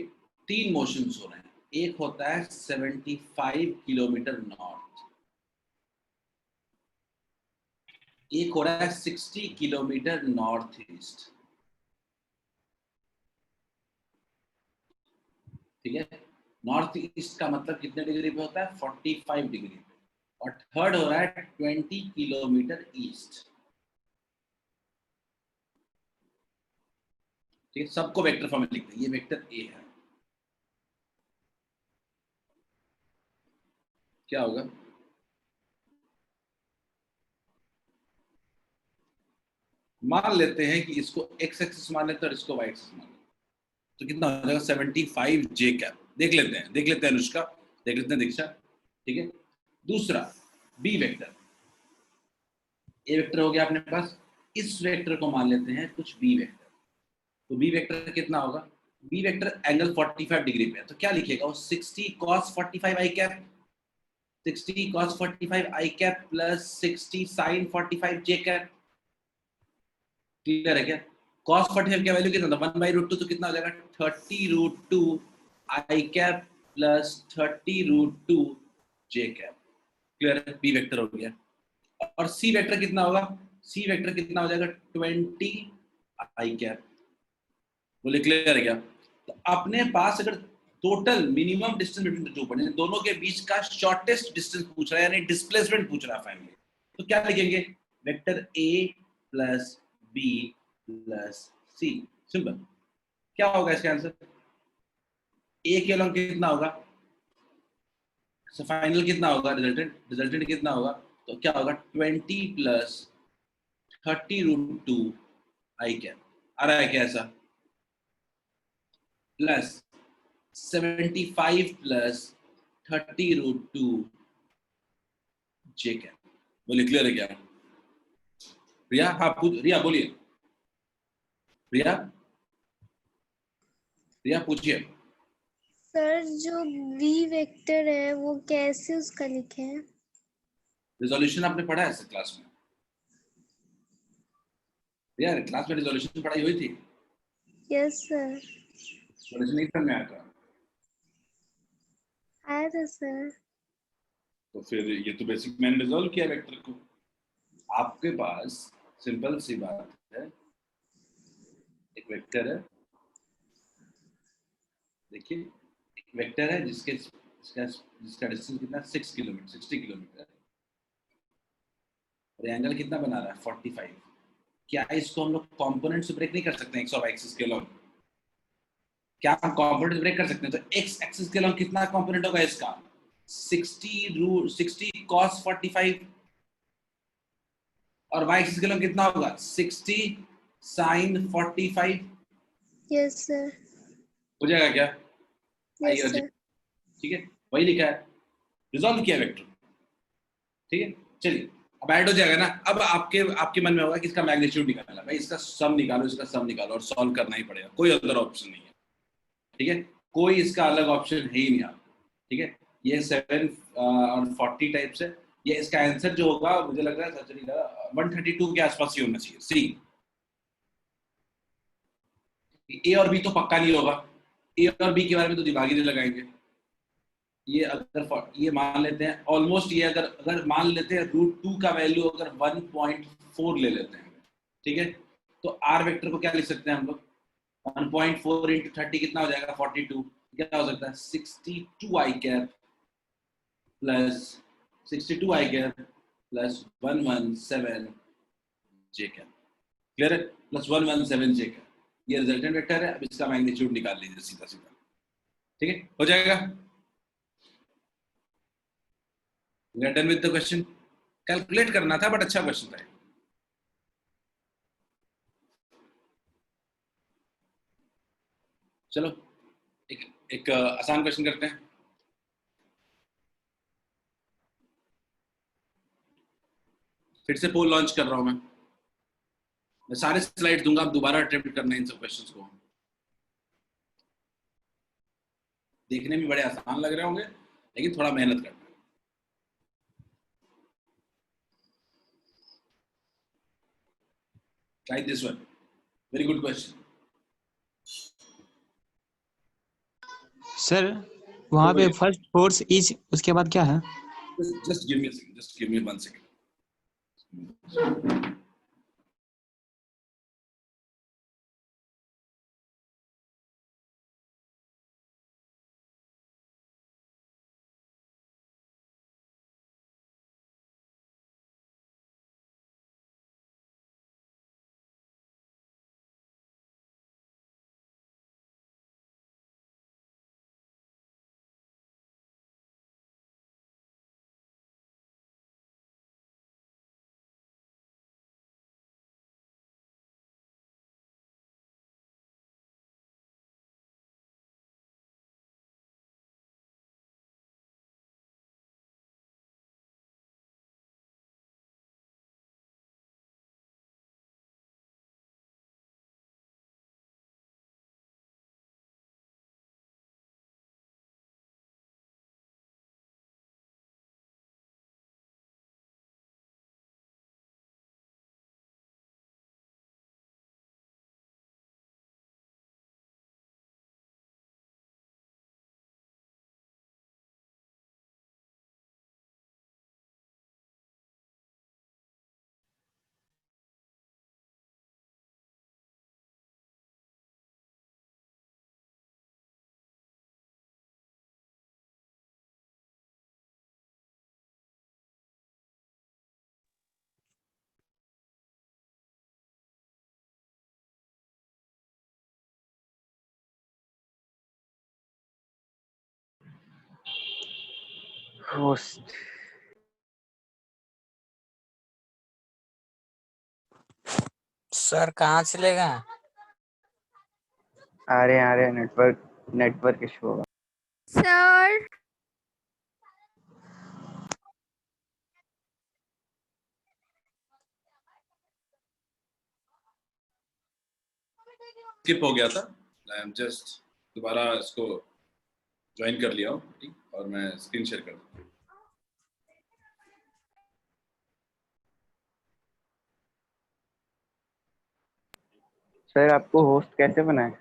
3 मोशंस हो रहे हैं। एक होता है 75 किलोमीटर नॉर्थ, एक हो रहा है 60 किलोमीटर नॉर्थ ईस्ट, ठीक है। नॉर्थ ईस्ट का मतलब कितने डिग्री पे होता है? 45 डिग्री पे। और थर्ड हो रहा है 20 किलोमीटर ईस्ट, ठीक है। सबको वेक्टर फॉर्म में लिखते हैं, ये वेक्टर ए है। क्या होगा? मान लेते हैं कि इसको एक्स एक्सिस मान लेते हैं और इसको वाई एक्सिस मान लेते हैं, तो कितना हो जाएगा? 75 जे कैप। देख लेते हैं अनुष्का, देख लेते हैं दीक्षा, ठीक है। दूसरा बी वेक्टर, ए वेक्टर हो गया अपने पास, इस वेक्टर को मान लेते हैं कुछ बी वेक्टर। तो बी वेक्टर कितना होगा? बी वेक्टर एंगल 45 डिग्री पे है, तो क्या लिखेगा वो? 60 cos 45 आई कैप, 60 cos 45 आई कैप प्लस 60 sin 45 जे कैप। क्लियर है क्या? cos 45 का वैल्यू कितना था? 1/√2, तो कितना हो जाएगा? 30√2 आई कैप प्लस 30√2 जे कैप। क्लियर है? बी वेक्टर हो गया। और सी वेक्टर कितना होगा? सी वेक्टर कितना हो जाएगा? 20 आई कैप। बोले क्लियर है क्या? तो अपने पास अगर total minimum distance between the two points, दोनों के बीच का शॉर्टेस्ट डिस्टेंस पूछ रहा है, यानी डिस्प्लेसमेंट पूछ रहा है फाइनली, तो क्या लिखेंगे? Vector A plus B plus C. Simple. क्या होगा इसका आंसर? ए के अलॉन्ग कितना होगा? फाइनल कितना होगा? रिजल्टेंट कितना होगा? तो क्या होगा? 20 प्लस 30√2 आई कैप। आ रहा है क्या ऐसा? प्लस 75 प्लस 30√2 जे कैप। बोलिए क्लियर है क्या? रिया, हाँ रिया बोलिए। रिया पूछिए। सर जो v वेक्टर है वो कैसे उसका लिखे हैं? रिजोल्यूशन आपने पढ़ा है इस क्लास में? यार क्लास में रिजोल्यूशन पढ़ाई हुई थी? Yes sir. रिजोल्यूशन नहीं समझ में आया था? आया था सर। तो फिर ये तो बेसिक मैंने रिजोल्व किया वेक्टर को। आपके पास सिंपल सी बात है, एक वेक्टर है देखिए वेक्टर है जिसका डिस्टेंस कितना 6 किलोमीटर 60 किलोमीटर और एंगल कितना बना रहा है 45। क्या इसको हम लोग कंपोनेंट से ब्रेक नहीं कर सकते एक्स ऑफ एक्सिस के लॉन्ग? क्या हम कंपोनेंट ब्रेक कर सकते हैं? तो एक्स एक्सिस के लॉन्ग कितना कंपोनेंट होगा इसका 60 cos 45 और वाई एक्सिस के लॉन्ग कितना होगा 60 sin 45। Yes sir. हो जाएगा क्या? Yes sir. ठीक है वही लिखा है, रिजॉल्व किया वेक्टर। ठीक है चलिए अब ऐड हो जाएगा ना। अब आपके मन में होगा कि इसका मैग्नीट्यूड निकालना, भाई इसका सम निकालो, इसका सम निकालो और सॉल्व करना ही पड़ेगा, कोई अदर ऑप्शन नहीं है। ठीक है कोई इसका अलग ऑप्शन है ही नहीं आप। ठीक है ये 7 और 40 टाइप्स है। ये इसका आंसर जो होगा मुझे लग रहा है सर्जरी का 132 के आसपास ही होना चाहिए। सी ए और बी तो पक्का नहीं होगा, ए और बी के बारे में तो दिमाग ही नहीं लगाएंगे। ये अगर ये मान लेते हैं ऑलमोस्ट, ये अगर मान लेते हैं √2 का वैल्यू अगर 1.4 ले लेते हैं, ठीक है तो आर वेक्टर को क्या लिख सकते हैं हम लोग 1.4 × 30 कितना हो जाएगा 42। क्या हो सकता है 62 i cap plus 117 j cap. Clear है? प्लस 117 j कैप ये रिजल्टेंट वेक्टर है। अब इसका मैग्नीट्यूड निकाल लीजिए सीधा सीधा। ठीक है हो जाएगा। We are done with the question. Calculate करना था बट अच्छा क्वेश्चन था। चलो एक आसान क्वेश्चन करते हैं। फिर से पोल लॉन्च कर रहा हूं मैं सारे स्लाइड दूंगा, आप दोबारा अटेम्प्ट करना इन सब क्वेश्चंस को। देखने में बड़े आसान लग रहे होंगे लेकिन थोड़ा मेहनत करना है। Try this one. Very good question. Sir वहाँ पे फर्स्ट फोर्स इज उसके बाद क्या है? Just give me a second. Just give me 1 second. Host sir कहाँ चलेगा? आ रहे नेटवर्क इशू होगा। सर स्किप हो गया था। आई एम जस्ट दोबारा इसको ज्वाइन कर लिया हूँ। ठीक और मैं स्क्रीन शेयर कर दूँ। सर आपको होस्ट कैसे बनाए?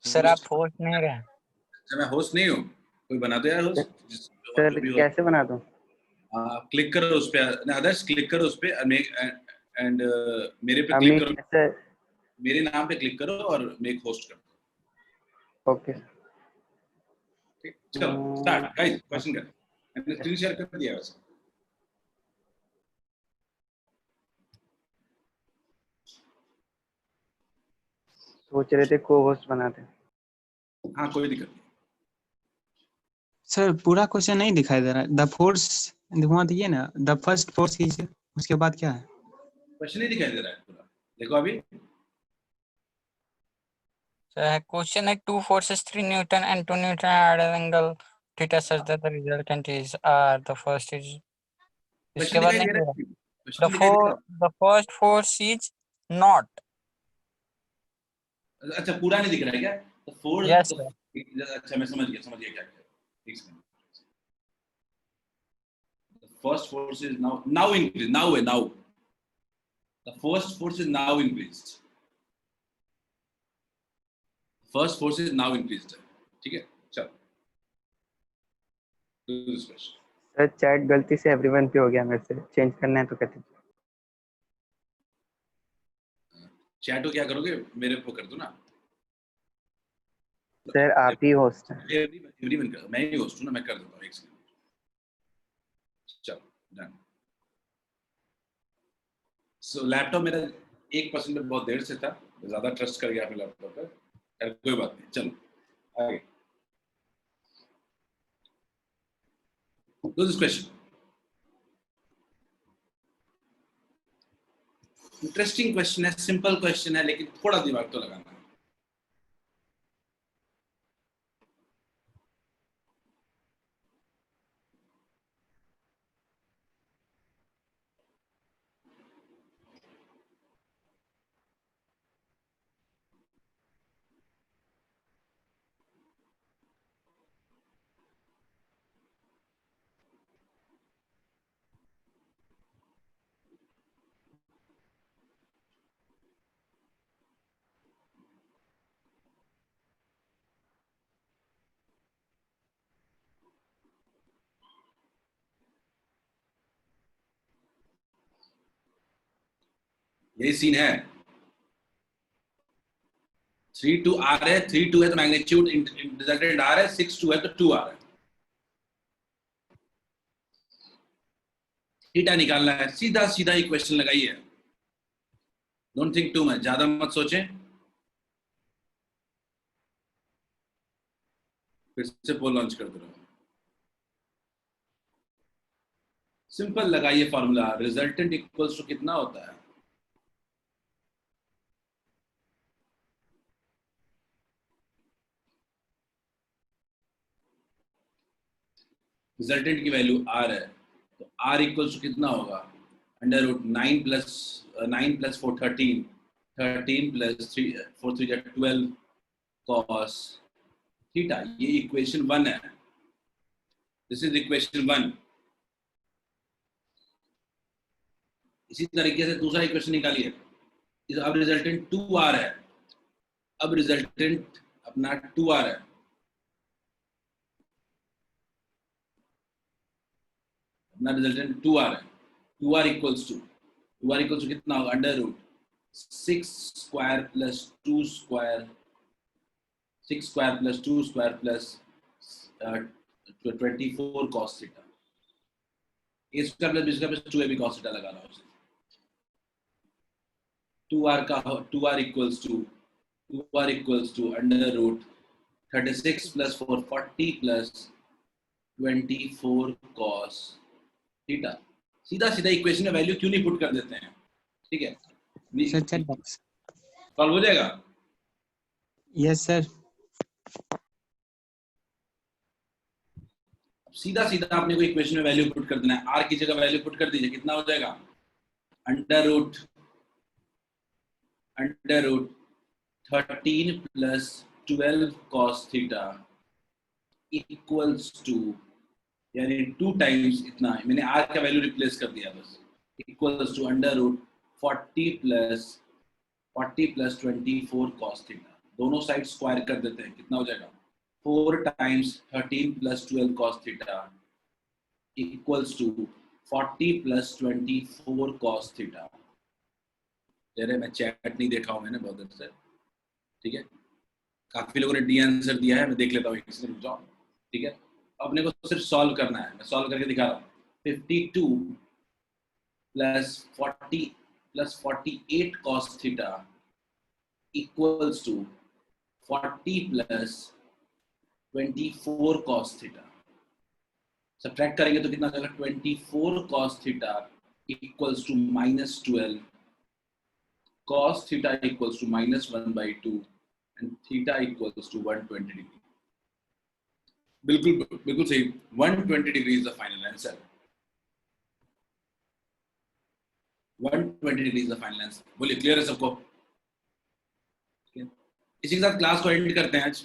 सर आप होस्ट नहीं रहे। अच्छा मैं होस्ट नहीं हूँ, कोई बना दो यार होस्ट। सर कैसे बना दूं? क्लिक करो उस पे, आदर्श क्लिक करो उस पे एंड मेरे पे क्लिक करो, मेरे नाम पे क्लिक करो और मेक होस्ट कर दो। ओके चलो स्टार्ट गाइस, क्वेश्चन कर। मैंने स्क्रीन शेयर कर दिया वैसे। सोच रहे थे को होस्ट बनाते। हाँ कोई दिक्कत नहीं। सर पूरा क्वेश्चन नहीं दिखाई दे रहा है। द फोर्स वहाँ दिए ना, द फर्स्ट फोर्स इज, उसके बाद क्या है? क्वेश्चन नहीं दिखाई दे रहा है पूरा, देखो अभी। क्वेश्चन है 2 forces 3 Newton and 2 Newton at an angle theta such that the resultant is r. The first is, इसके क्वेश्चन बाद दिखाई नहीं दे दे रहा रहा। है, क्वेश्चन दिखाई दे रहा The first force is not. है। अच्छा पूरा नहीं दिख रहा है क्या? तो फोर, Yes sir. अच्छा मैं समझ गया क्या क्या। एक second. First force is now increased. Now the first force is now increased. First force is now increased. ठीक है, चलो do this question. Sir chat गलती से एवरीवन पे हो गया, मेरे से चेंज करना है तो कहते हैं। चैट को क्या करोगे, मेरे को कर दो ना। सर आप ही होस्ट हैं। एवरीवन कर, मैं ही होस्ट हूँ ना, मैं कर देता हूँ। एक सेकंड, चलो डन। सो लैपटॉप मेरा 1% पे बहुत देर से था, ज्यादा ट्रस्ट कर गया अपने लैपटॉप पर। कोई बात नहीं, चलो आगे। Do this question. Interesting question है, सिंपल क्वेश्चन है, लेकिन थोड़ा दिमाग तो लगाना है। यही सीन है। 3 2 आर है, 3 2 है तो मैग्नीट्यूड रिजल्टेंट आर है, 6 2 है तो 2 आर है। थीटा निकालना है, सीधा सीधा ही क्वेश्चन लगाइए। डोंट थिंक टू मच, ज्यादा मत सोचें। फिर से पोल लॉन्च कर दो। सिंपल लगाइए फॉर्मूला, रिजल्टेंट इक्वल्स टू कितना होता है? रिजल्टेंट की वैल्यू r है, तो r इक्वल्स टू कितना होगा? Under root 9 plus 4 13, 13 plus 3 4 3 12 cos theta. ये इक्वेशन 1 है। This is equation 1। इसी तरीके से दूसरा इक्वेशन निकालिए। अब रिजल्टेंट 2r है, अब रिजल्टेंट अपना 2r है। अपना रिजल्टेंट 2r है। 2r इक्वल्स टू कितना होगा? Under root 6 square plus 2 square, 6 square plus 2 square plus 24 cos theta. a square plus b square plus 2ab cos theta लगा रहा हूं। 2r equals to under root 36 plus 4 40 plus 24 cos theta. सीधा सीधा इक्वेशन में वैल्यू क्यों नहीं पुट कर देते हैं? ठीक है, सर चैट बॉक्स। सॉल्व हो जाएगा। Yes sir. सीधा सीधा आपने कोई इक्वेशन में वैल्यू पुट कर देना है। r की जगह वैल्यू पुट कर दीजिए, कितना हो जाएगा? Under root 13 plus 12 cos theta equals to, यानी 2 टाइम्स इतना, मैंने r का वैल्यू रिप्लेस कर दिया बस, equals to under root 40 plus 24 cos theta. दोनों साइड स्क्वायर कर देते हैं, कितना हो जाएगा? 4 times 13 plus 12 cos theta equals to 40 plus 24 cos theta. अरे मैं चैट नहीं देखा हूं मैंने बहुत देर से, ठीक है। काफी लोगों ने डी आंसर दिया है, मैं देख लेता हूँ, रुक जाओ। ठीक है, अपने को सिर्फ सॉल्व करना है, मैं सॉल्व करके दिखा रहा हूँ। 52 plus 40 plus 48 cos theta equals to 40 plus 24 cos theta. Subtract करेंगे तो कितना आ जाएगा? 24 cos theta equals to -12 cos theta equals to -1/2 and theta equals to 120 degree. बिल्कुल बिल्कुल सही, 120 degree is the final answer. 120 degree is the final answer. बोलिए, क्लियर है सबको? इसी के साथ क्लास को एंड करते हैं आज,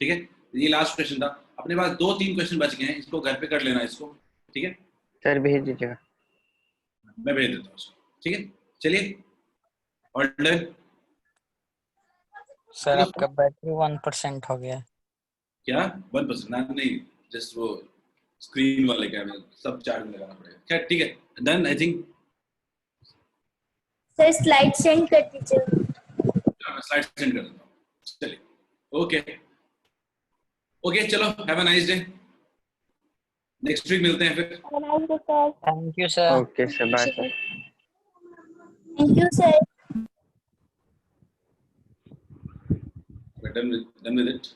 ठीक है। ये लास्ट क्वेश्चन था, अपने पास 2-3 क्वेश्चन बच गए हैं, इसको घर पे कर लेना इसको, ठीक है। सर भेज दीजिएगा। मैं भेज देता हूँ उसको, ठीक है। चलिए, और डन। सर आपका बैटरी 1% हो गया है। क्या 1%? नहीं, जस्ट वो स्क्रीन वाले कैमरे सब चार्ज में लगाना पड़ेगा। क्या, ठीक है, done I think. Sir slide send कर दीजिए। मैं स्लाइड सेंड कर देता हूँ। चलिए, ओके ओके, चलो, have a nice day. Next week मिलते हैं फिर। Thank you sir. Okay sir, bye sir. Thank you sir. We're done with it.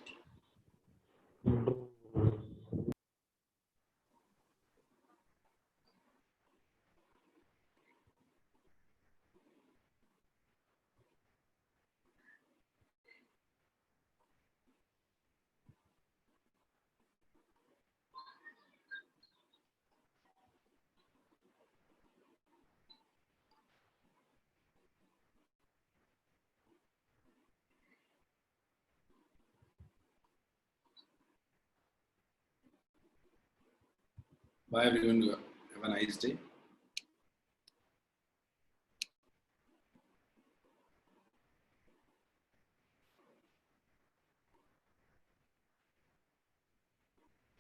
Bye everyone. Have a nice day.